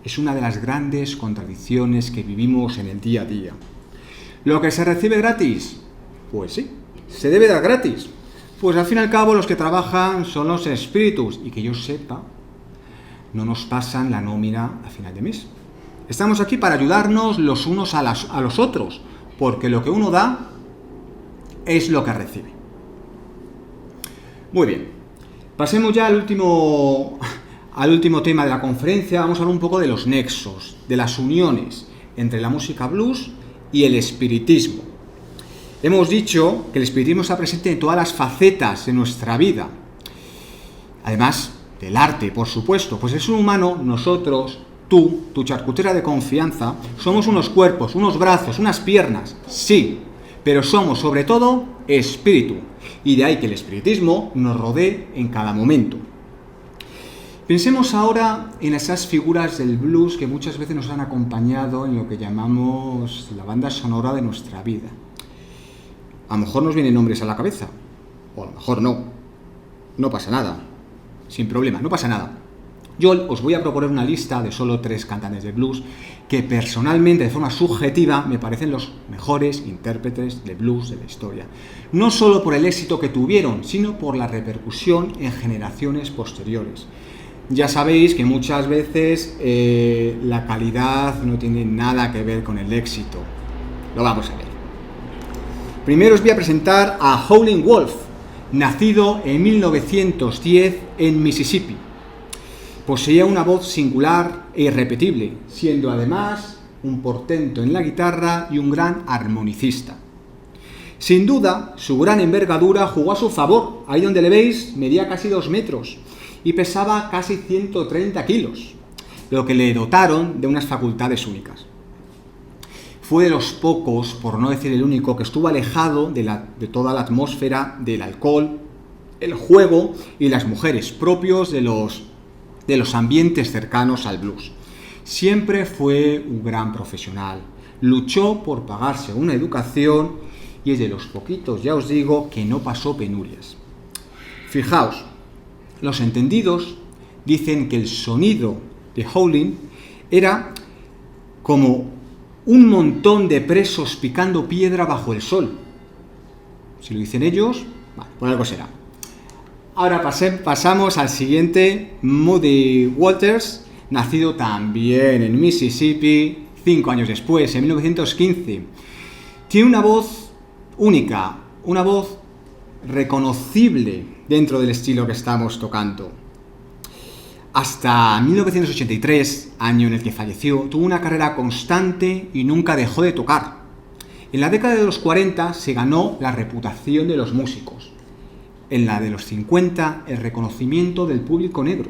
es una de las grandes contradicciones que vivimos en el día a día. ¿Lo que se recibe gratis? Pues sí, se debe dar gratis. Pues al fin y al cabo los que trabajan son los espíritus y que yo sepa, no nos pasan la nómina a final de mes. Estamos aquí para ayudarnos los unos a los otros, porque lo que uno da es lo que recibe. Muy bien, pasemos ya al último tema de la conferencia. Vamos a hablar un poco de los nexos, de las uniones entre la música blues y el espiritismo. Hemos dicho que el espiritismo está presente en todas las facetas de nuestra vida, además del arte, por supuesto. Pues el ser humano, nosotros, tú, tu charcutera de confianza, somos unos cuerpos, unos brazos, unas piernas, sí, pero somos sobre todo espíritu, y de ahí que el espiritismo nos rodee en cada momento. Pensemos ahora en esas figuras del blues que muchas veces nos han acompañado en lo que llamamos la banda sonora de nuestra vida. A lo mejor nos vienen nombres a la cabeza, o a lo mejor no. No pasa nada, sin problema, no pasa nada. Yo os voy a proponer una lista de solo 3 cantantes de blues que personalmente, de forma subjetiva, me parecen los mejores intérpretes de blues de la historia. No solo por el éxito que tuvieron, sino por la repercusión en generaciones posteriores. Ya sabéis que muchas veces la calidad no tiene nada que ver con el éxito. Lo vamos a ver. Primero os voy a presentar a Howlin' Wolf, nacido en 1910 en Mississippi. Poseía una voz singular e irrepetible, siendo además un portento en la guitarra y un gran armonicista. Sin duda, su gran envergadura jugó a su favor. Ahí donde le veis, medía casi 2 metros y pesaba casi 130 kilos, lo que le dotaron de unas facultades únicas. Fue de los pocos, por no decir el único, que estuvo alejado de toda la atmósfera del alcohol, el juego y las mujeres, propios de los ambientes cercanos al blues. Siempre fue un gran profesional, luchó por pagarse una educación y es de los poquitos, ya os digo, que no pasó penurias. Fijaos, los entendidos dicen que el sonido de Howlin' era como un montón de presos picando piedra bajo el sol. Si lo dicen ellos, bueno, por algo será. Ahora pasamos al siguiente, Muddy Waters, nacido también en Mississippi, 5 años después, en 1915. Tiene una voz única, una voz reconocible dentro del estilo que estamos tocando. Hasta 1983, año en el que falleció, tuvo una carrera constante y nunca dejó de tocar. En la década de los 40 se ganó la reputación de los músicos. En la de los 50, el reconocimiento del público negro.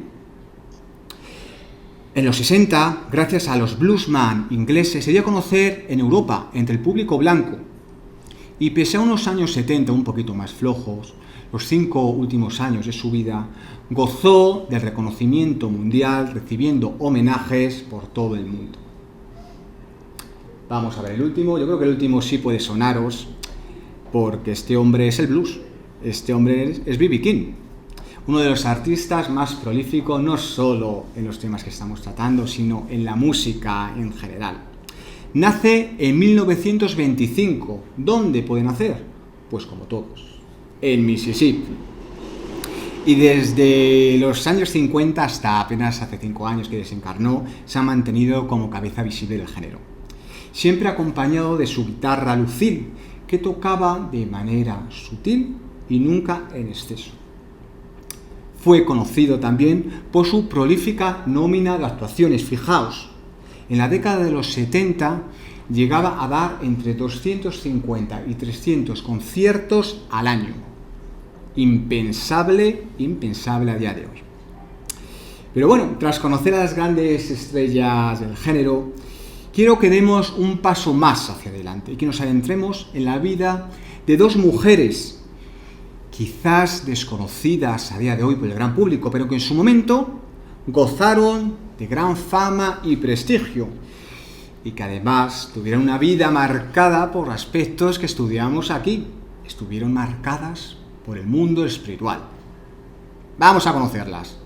En los 60, gracias a los bluesman ingleses, se dio a conocer en Europa, entre el público blanco. Y pese a unos años 70 un poquito más flojos, los 5 últimos años de su vida, gozó del reconocimiento mundial, recibiendo homenajes por todo el mundo. Vamos a ver el último. Yo creo que el último sí puede sonaros, porque este hombre es el blues. Este hombre es B.B. King, uno de los artistas más prolíficos, no solo en los temas que estamos tratando, sino en la música en general. Nace en 1925. ¿Dónde puede nacer? Pues como todos, en Mississippi. Y desde los años 50 hasta apenas hace 5 años que desencarnó, se ha mantenido como cabeza visible del género. Siempre acompañado de su guitarra Lucille, que tocaba de manera sutil y nunca en exceso. Fue conocido también por su prolífica nómina de actuaciones. Fijaos, en la década de los 70 llegaba a dar entre 250 y 300 conciertos al año. Impensable a día de hoy. Pero bueno, tras conocer a las grandes estrellas del género, quiero que demos un paso más hacia adelante y que nos adentremos en la vida de 2 mujeres, quizás desconocidas a día de hoy por el gran público, pero que en su momento gozaron de gran fama y prestigio, y que además tuvieron una vida marcada por aspectos que estudiamos aquí. Estuvieron marcadas por el mundo espiritual. Vamos a conocerlas.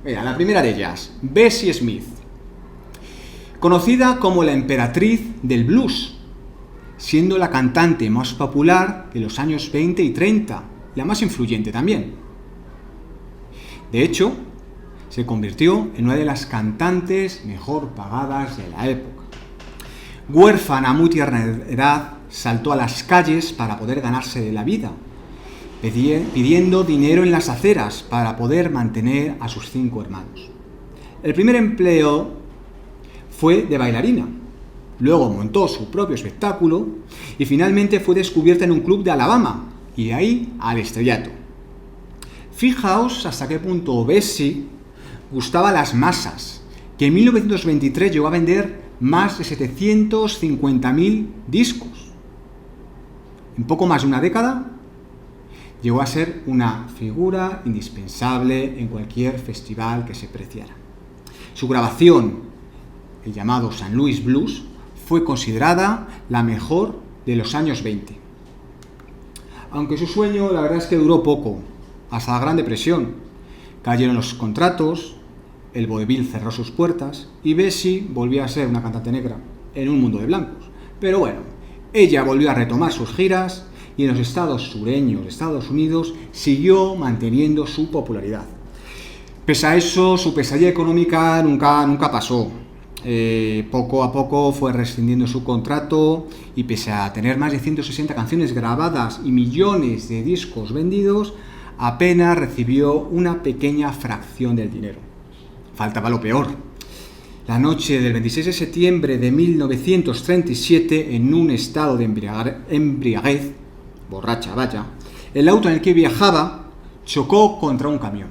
Mira, la primera de ellas, Bessie Smith, conocida como la emperatriz del blues, siendo la cantante más popular de los años 20 y 30, la más influyente también. De hecho, se convirtió en una de las cantantes mejor pagadas de la época. Huérfana a muy tierna edad, saltó a las calles para poder ganarse la vida, pidiendo dinero en las aceras para poder mantener a sus 5 hermanos. El primer empleo fue de bailarina, luego montó su propio espectáculo y finalmente fue descubierta en un club de Alabama, y de ahí al estrellato. Fijaos hasta qué punto Bessie gustaba a las masas, que en 1923 llegó a vender más de 750.000 discos. En poco más de una década llegó a ser una figura indispensable en cualquier festival que se preciara. Su grabación, el llamado St. Louis Blues, fue considerada la mejor de los años 20. Aunque su sueño, la verdad es que duró poco, hasta la Gran Depresión. Cayeron los contratos, el vodevil cerró sus puertas y Bessie volvió a ser una cantante negra en un mundo de blancos. Pero bueno, ella volvió a retomar sus giras y en los estados sureños de Estados Unidos siguió manteniendo su popularidad. Pese a eso, su pesadilla económica nunca pasó. Poco a poco fue rescindiendo su contrato y pese a tener más de 160 canciones grabadas y millones de discos vendidos, apenas recibió una pequeña fracción del dinero. Faltaba lo peor. La noche del 26 de septiembre de 1937, en un estado de embriaguez, borracha vaya, el auto en el que viajaba chocó contra un camión.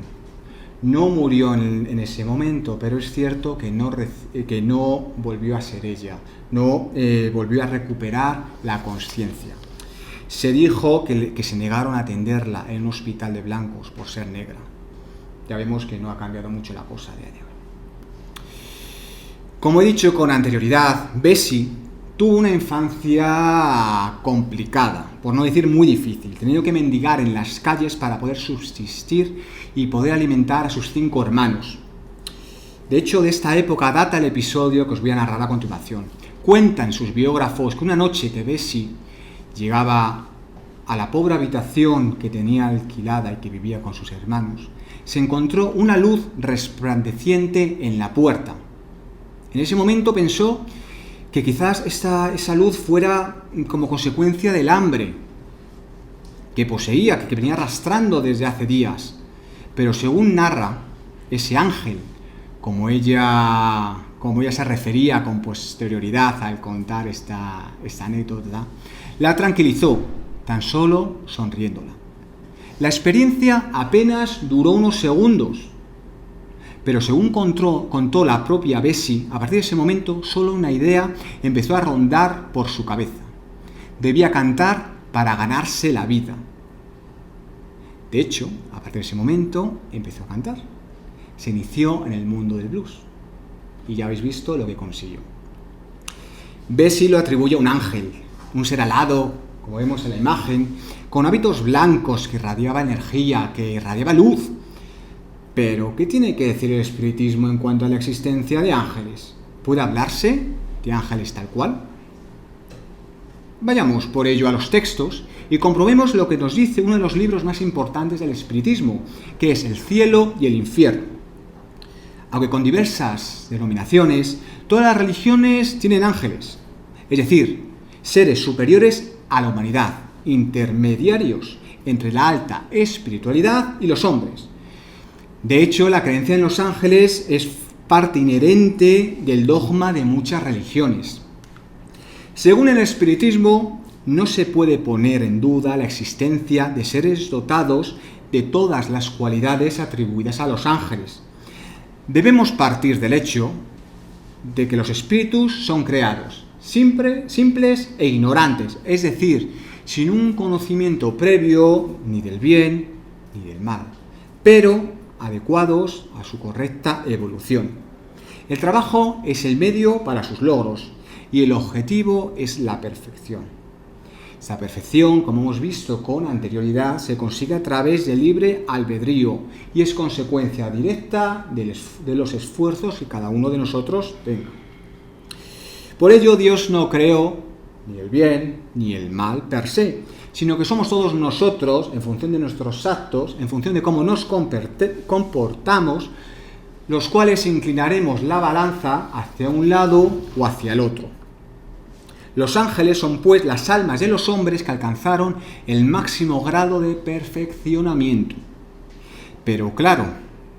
No murió en ese momento, pero es cierto que no volvió a ser ella, no volvió a recuperar la conciencia. Se dijo que se negaron a atenderla en un hospital de blancos por ser negra. Ya vemos que no ha cambiado mucho la cosa de año. Como he dicho con anterioridad, Bessie tuvo una infancia complicada, por no decir muy difícil, teniendo que mendigar en las calles para poder subsistir y poder alimentar a sus 5 hermanos. De hecho, de esta época data el episodio que os voy a narrar a continuación. Cuentan sus biógrafos que una noche que Bessie llegaba a la pobre habitación que tenía alquilada y que vivía con sus hermanos, se encontró una luz resplandeciente en la puerta. En ese momento pensó que quizás esa luz fuera como consecuencia del hambre que poseía, que venía arrastrando desde hace días. Pero según narra ese ángel, como ella se refería con posterioridad al contar esta anécdota, la tranquilizó, tan solo sonriéndola. La experiencia apenas duró unos segundos, pero según contó la propia Bessie, a partir de ese momento solo una idea empezó a rondar por su cabeza. Debía cantar para ganarse la vida. De hecho, a partir de ese momento empezó a cantar. Se inició en el mundo del blues. Y ya habéis visto lo que consiguió. Bessie lo atribuye a un ángel, un ser alado, como vemos en la imagen, con hábitos blancos que irradiaba energía, que irradiaba luz. Pero, ¿qué tiene que decir el espiritismo en cuanto a la existencia de ángeles? ¿Puede hablarse de ángeles tal cual? Vayamos por ello a los textos y comprobemos lo que nos dice uno de los libros más importantes del espiritismo, que es El cielo y el infierno. Aunque con diversas denominaciones, todas las religiones tienen ángeles, es decir, seres superiores a la humanidad, intermediarios entre la alta espiritualidad y los hombres. De hecho, la creencia en los ángeles es parte inherente del dogma de muchas religiones. Según el espiritismo, no se puede poner en duda la existencia de seres dotados de todas las cualidades atribuidas a los ángeles. Debemos partir del hecho de que los espíritus son creados, simples e ignorantes, es decir, sin un conocimiento previo ni del bien ni del mal, pero adecuados a su correcta evolución. El trabajo es el medio para sus logros y el objetivo es la perfección. Esta perfección, como hemos visto con anterioridad, se consigue a través del libre albedrío y es consecuencia directa de los esfuerzos que cada uno de nosotros tenga. Por ello, Dios no creó ni el bien ni el mal per se, sino que somos todos nosotros, en función de nuestros actos, en función de cómo nos comportamos, los cuales inclinaremos la balanza hacia un lado o hacia el otro. Los ángeles son pues las almas de los hombres que alcanzaron el máximo grado de perfeccionamiento. Pero claro,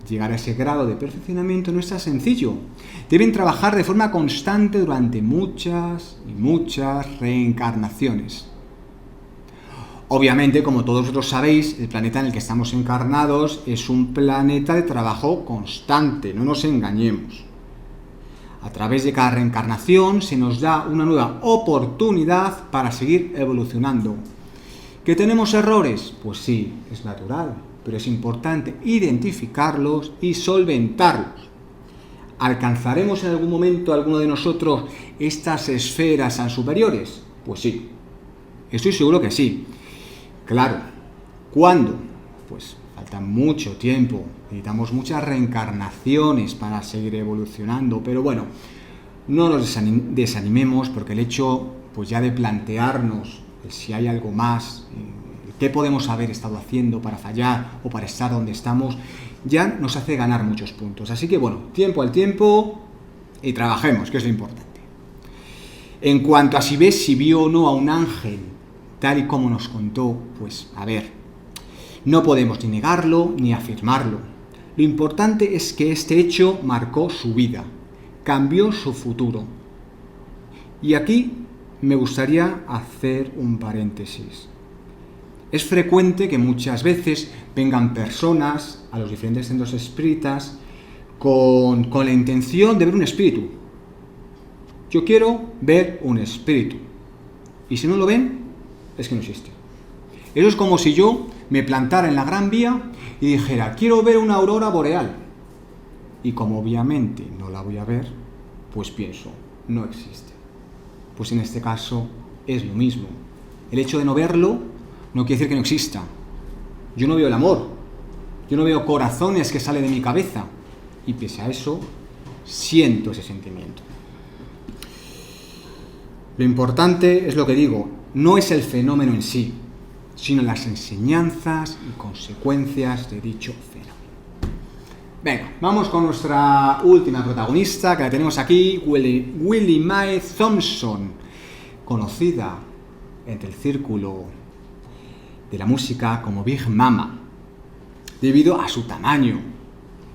llegar a ese grado de perfeccionamiento no es tan sencillo. Deben trabajar de forma constante durante muchas y muchas reencarnaciones. Obviamente, como todos vosotros sabéis, el planeta en el que estamos encarnados es un planeta de trabajo constante, no nos engañemos. A través de cada reencarnación se nos da una nueva oportunidad para seguir evolucionando. ¿Que tenemos errores? Pues sí, es natural, pero es importante identificarlos y solventarlos. ¿Alcanzaremos en algún momento alguno de nosotros estas esferas tan superiores? Pues sí, estoy seguro que sí. Claro, ¿cuándo? Pues falta mucho tiempo, necesitamos muchas reencarnaciones para seguir evolucionando, pero bueno, no nos desanimemos porque el hecho pues ya de plantearnos si hay algo más, qué podemos haber estado haciendo para fallar o para estar donde estamos, ya nos hace ganar muchos puntos. Así que bueno, tiempo al tiempo y trabajemos, que es lo importante. En cuanto a si vio o no a un ángel, tal y como nos contó, pues a ver, no podemos ni negarlo ni afirmarlo. Lo importante es que este hecho marcó su vida, cambió su futuro. Y aquí me gustaría hacer un paréntesis. Es frecuente que muchas veces vengan personas a los diferentes centros espíritas con la intención de ver un espíritu. Yo quiero ver un espíritu. Y si no lo ven, es que no existe. Eso es como si yo me plantara en la Gran Vía y dijera, quiero ver una aurora boreal. Y como obviamente no la voy a ver, pues pienso, no existe. Pues en este caso es lo mismo. El hecho de no verlo no quiere decir que no exista. Yo no veo el amor, yo no veo corazones que salen de mi cabeza. Y pese a eso, siento ese sentimiento. Lo importante es lo que digo, no es el fenómeno en sí, sino las enseñanzas y consecuencias de dicho fenómeno. Venga, vamos con nuestra última protagonista, que la tenemos aquí, Willie Mae Thompson, conocida entre el círculo de la música como Big Mama, debido a su tamaño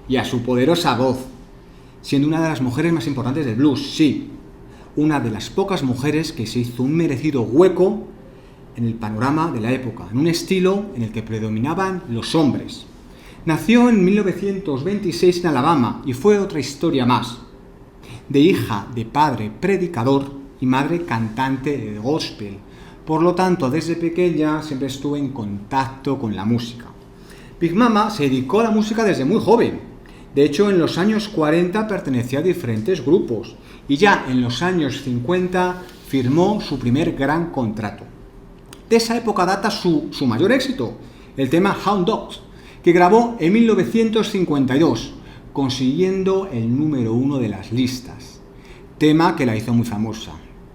y a su poderosa voz, siendo una de las mujeres más importantes del blues, sí, una de las pocas mujeres que se hizo un merecido hueco en el panorama de la época, en un estilo en el que predominaban los hombres. Nació en 1926 en Alabama y fue otra historia más, de hija de padre predicador y madre cantante de gospel. Por lo tanto, desde pequeña siempre estuvo en contacto con la música. Big Mama se dedicó a la música desde muy joven. De hecho, en los años 40 pertenecía a diferentes grupos y ya en los años 50 firmó su primer gran contrato. De esa época data su mayor éxito, el tema Hound Dogs, que grabó en 1952, consiguiendo el número 1 de las listas. Tema que la hizo muy famosa,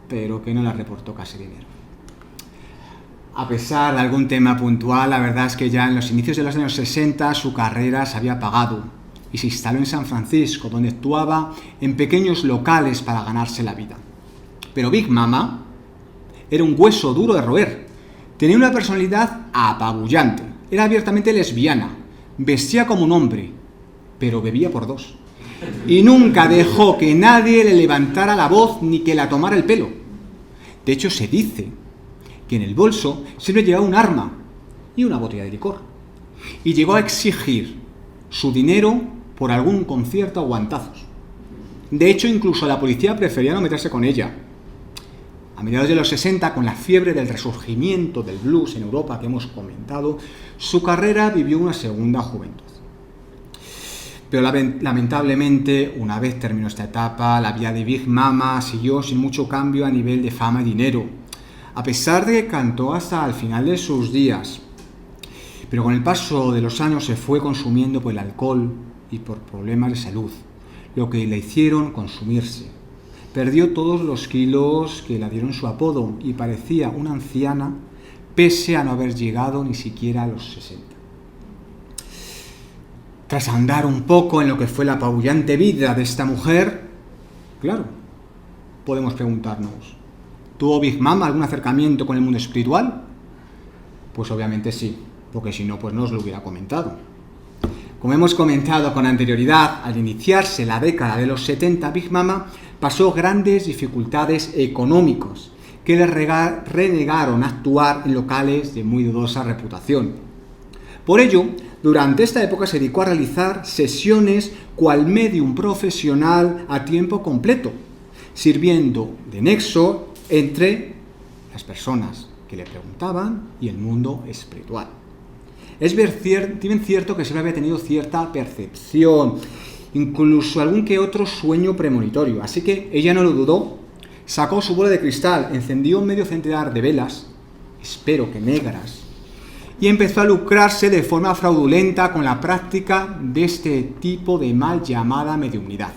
pero que no la reportó casi dinero. A pesar de algún tema puntual, la verdad es que ya en los inicios de los años 60 su carrera se había apagado y se instaló en San Francisco, donde actuaba en pequeños locales para ganarse la vida. Pero Big Mama era un hueso duro de roer. Tenía una personalidad apabullante. Era abiertamente lesbiana. Vestía como un hombre, pero bebía por dos. Y nunca dejó que nadie le levantara la voz ni que la tomara el pelo. De hecho, se dice que en el bolso siempre llevaba un arma y una botella de licor. Y llegó a exigir su dinero por algún concierto a guantazos. De hecho, incluso la policía prefería no meterse con ella. A mediados de los 60, con la fiebre del resurgimiento del blues en Europa que hemos comentado, su carrera vivió una segunda juventud. Pero lamentablemente, una vez terminó esta etapa, la vida de Big Mama siguió sin mucho cambio a nivel de fama y dinero, a pesar de que cantó hasta el final de sus días. Pero con el paso de los años se fue consumiendo por el alcohol y por problemas de salud, lo que le hicieron consumirse. Perdió todos los kilos que le dieron su apodo y parecía una anciana, pese a no haber llegado ni siquiera a los 60. Tras andar un poco en lo que fue la apabullante vida de esta mujer, claro, podemos preguntarnos, ¿Tuvo Big Mama algún acercamiento con el mundo espiritual? Pues obviamente sí, porque si no, pues no os lo hubiera comentado. Como hemos comentado con anterioridad, al iniciarse la década de los 70, Big Mama pasó grandes dificultades económicas que le renegaron actuar en locales de muy dudosa reputación. Por ello, durante esta época se dedicó a realizar sesiones cual medium profesional a tiempo completo, sirviendo de nexo entre las personas que le preguntaban y el mundo espiritual. Es bien cierto que siempre había tenido cierta percepción, incluso algún que otro sueño premonitorio, así que ella no lo dudó, sacó su bola de cristal, encendió medio centenar de velas, espero que negras, y empezó a lucrarse de forma fraudulenta con la práctica de este tipo de mal llamada mediumnidad.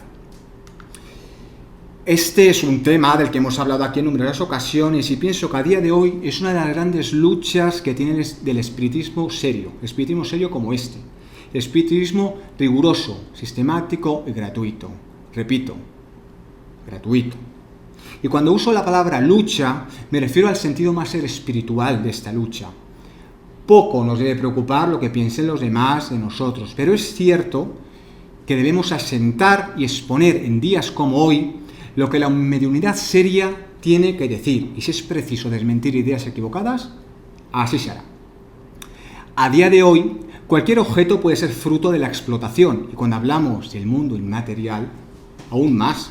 Este es un tema del que hemos hablado aquí en numerosas ocasiones y pienso que a día de hoy es una de las grandes luchas que tiene del espiritismo serio como este. El espiritismo riguroso, sistemático y gratuito. Repito, gratuito. Y cuando uso la palabra lucha, me refiero al sentido más espiritual de esta lucha. Poco nos debe preocupar lo que piensen los demás de nosotros, pero es cierto que debemos asentar y exponer en días como hoy lo que la mediunidad seria tiene que decir, y si es preciso desmentir ideas equivocadas, así se hará. A día de hoy, cualquier objeto puede ser fruto de la explotación, y cuando hablamos del mundo inmaterial, aún más.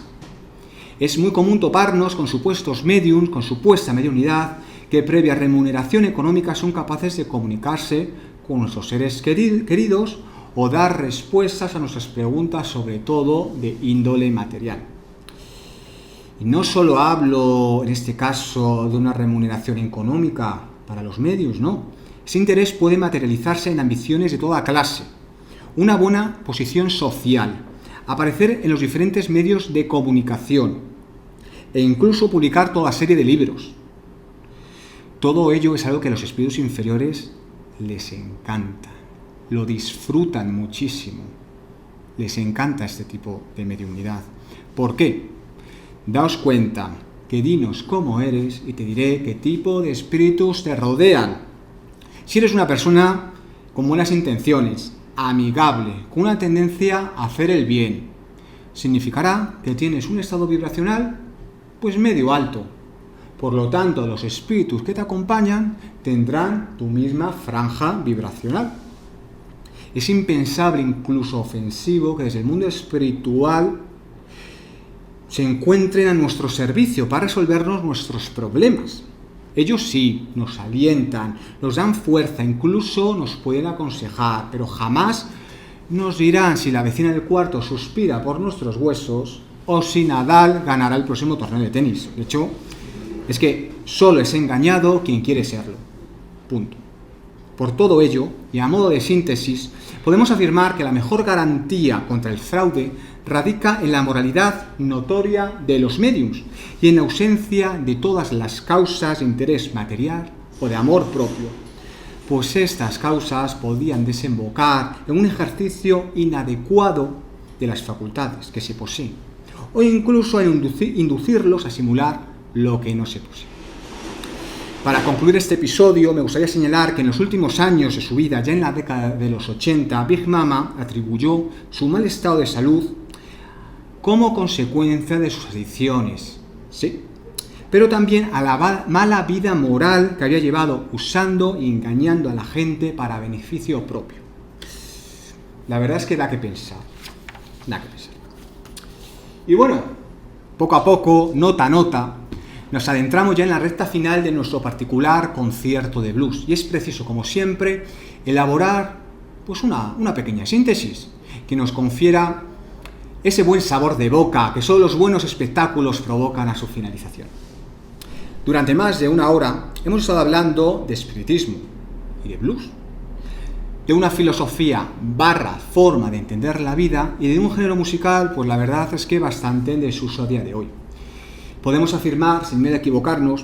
Es muy común toparnos con supuestos mediums, con supuesta mediunidad, que previa remuneración económica son capaces de comunicarse con nuestros seres queridos o dar respuestas a nuestras preguntas, sobre todo de índole material. Y no solo hablo, en este caso, de una remuneración económica para los medios, no. Ese interés puede materializarse en ambiciones de toda clase, una buena posición social, aparecer en los diferentes medios de comunicación e incluso publicar toda serie de libros. Todo ello es algo que a los espíritus inferiores les encanta, lo disfrutan muchísimo, les encanta este tipo de mediunidad. ¿Por qué? Daos cuenta que dinos cómo eres y te diré qué tipo de espíritus te rodean. Si eres una persona con buenas intenciones, amigable, con una tendencia a hacer el bien, significará que tienes un estado vibracional pues medio alto. Por lo tanto, los espíritus que te acompañan tendrán tu misma franja vibracional. Es impensable, incluso ofensivo, que desde el mundo espiritual se encuentren a nuestro servicio para resolvernos nuestros problemas. Ellos sí, nos alientan, nos dan fuerza, incluso nos pueden aconsejar, pero jamás nos dirán si la vecina del cuarto suspira por nuestros huesos o si Nadal ganará el próximo torneo de tenis. De hecho, es que solo es engañado quien quiere serlo. Punto. Por todo ello, y a modo de síntesis, podemos afirmar que la mejor garantía contra el fraude radica en la moralidad notoria de los médiums y en la ausencia de todas las causas de interés material o de amor propio, pues estas causas podían desembocar en un ejercicio inadecuado de las facultades que se poseen, o incluso en inducirlos a simular lo que no se posee. Para concluir este episodio, me gustaría señalar que en los últimos años de su vida, ya en la década de los 80, Big Mama atribuyó su mal estado de salud como consecuencia de sus adicciones, sí, pero también a la mala vida moral que había llevado usando y engañando a la gente para beneficio propio. La verdad es que da que pensar. Y bueno, poco a poco, nota a nota, nos adentramos ya en la recta final de nuestro particular concierto de blues y es preciso, como siempre, elaborar pues una pequeña síntesis que nos confiera ese buen sabor de boca que solo los buenos espectáculos provocan a su finalización. Durante más de una hora hemos estado hablando de espiritismo y de blues, de una filosofía / forma de entender la vida y de un género musical, pues la verdad es que bastante en desuso a día de hoy. Podemos afirmar, sin miedo a equivocarnos,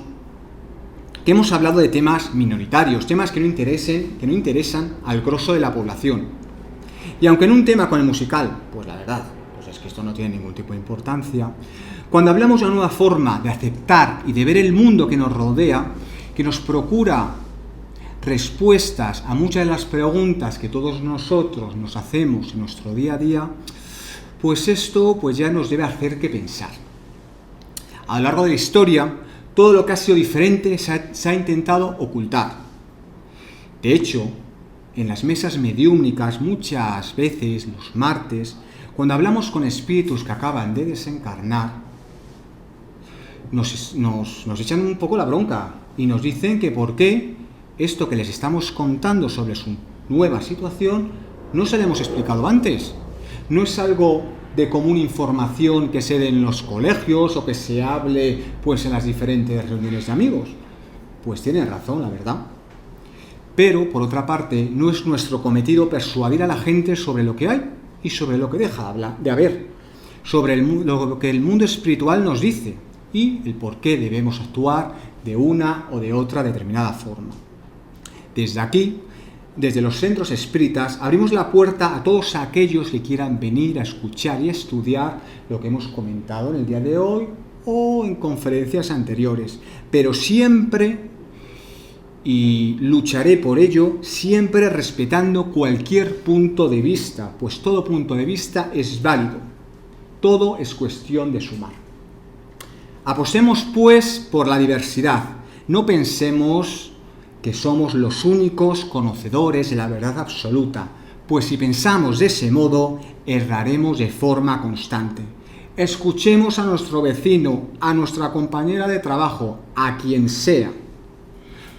que hemos hablado de temas minoritarios, temas que no interesan al grosso de la población. Y aunque en un tema con el musical, pues la verdad, pues es que esto no tiene ningún tipo de importancia, Cuando hablamos de una nueva forma de aceptar y de ver el mundo que nos rodea, que nos procura respuestas a muchas de las preguntas que todos nosotros nos hacemos en nuestro día a día, pues esto pues ya nos debe hacer que pensar. A lo largo de la historia, todo lo que ha sido diferente se ha intentado ocultar. De hecho, en las mesas mediúmnicas muchas veces, los martes, cuando hablamos con espíritus que acaban de desencarnar, nos echan un poco la bronca y nos dicen que por qué esto que les estamos contando sobre su nueva situación no se lo hemos explicado antes. No es algo de común información que se dé en los colegios o que se hable pues en las diferentes reuniones de amigos. Pues tienen razón, la verdad. Pero, por otra parte, no es nuestro cometido persuadir a la gente sobre lo que hay y sobre lo que deja de haber, sobre lo que el mundo espiritual nos dice y el por qué debemos actuar de una o de otra determinada forma. Desde aquí, desde los centros espíritas, abrimos la puerta a todos aquellos que quieran venir a escuchar y a estudiar lo que hemos comentado en el día de hoy o en conferencias anteriores, pero siempre, y lucharé por ello, siempre respetando cualquier punto de vista, pues todo punto de vista es válido. Todo es cuestión de sumar. Apostemos, pues, por la diversidad. No pensemos que somos los únicos conocedores de la verdad absoluta, pues si pensamos de ese modo, erraremos de forma constante. Escuchemos a nuestro vecino, a nuestra compañera de trabajo, a quien sea,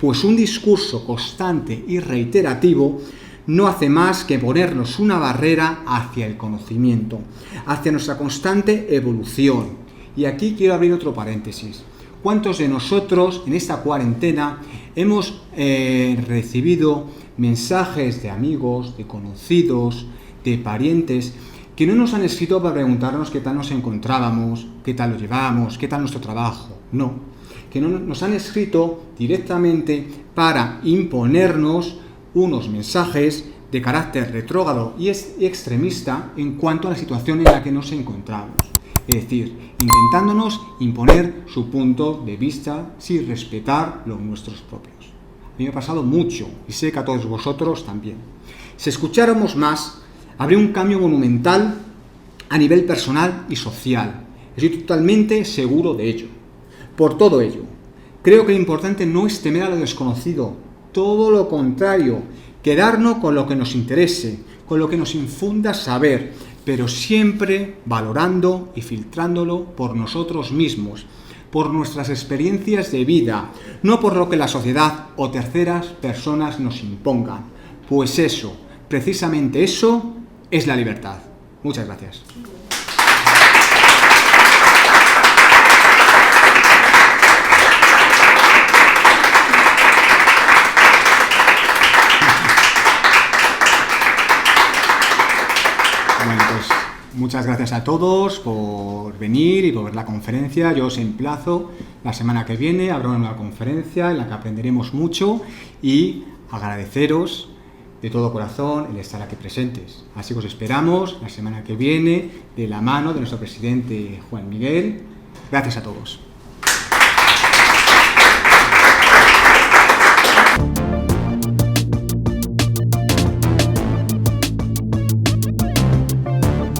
pues un discurso constante y reiterativo no hace más que ponernos una barrera hacia el conocimiento, hacia nuestra constante evolución. Y aquí quiero abrir otro paréntesis. ¿Cuántos de nosotros en esta cuarentena hemos recibido mensajes de amigos, de conocidos, de parientes, que no nos han escrito para preguntarnos qué tal nos encontrábamos, qué tal lo llevábamos, qué tal nuestro trabajo? No, que no nos han escrito directamente para imponernos unos mensajes de carácter retrógrado y extremista en cuanto a la situación en la que nos encontramos. Es decir, intentándonos imponer su punto de vista sin respetar los nuestros propios. A mí me ha pasado mucho y sé que a todos vosotros también. Si escucháramos más, habría un cambio monumental a nivel personal y social. Estoy totalmente seguro de ello. Por todo ello, creo que lo importante no es temer a lo desconocido, todo lo contrario, quedarnos con lo que nos interese, con lo que nos infunda saber, pero siempre valorando y filtrándolo por nosotros mismos, por nuestras experiencias de vida, no por lo que la sociedad o terceras personas nos impongan. Pues eso, precisamente eso, es la libertad. Muchas gracias. Bueno, pues muchas gracias a todos por venir y por ver la conferencia. Yo os emplazo la semana que viene, habrá una nueva conferencia en la que aprenderemos mucho y agradeceros de todo corazón el estar aquí presentes. Así que os esperamos la semana que viene de la mano de nuestro presidente Juan Miguel. Gracias a todos.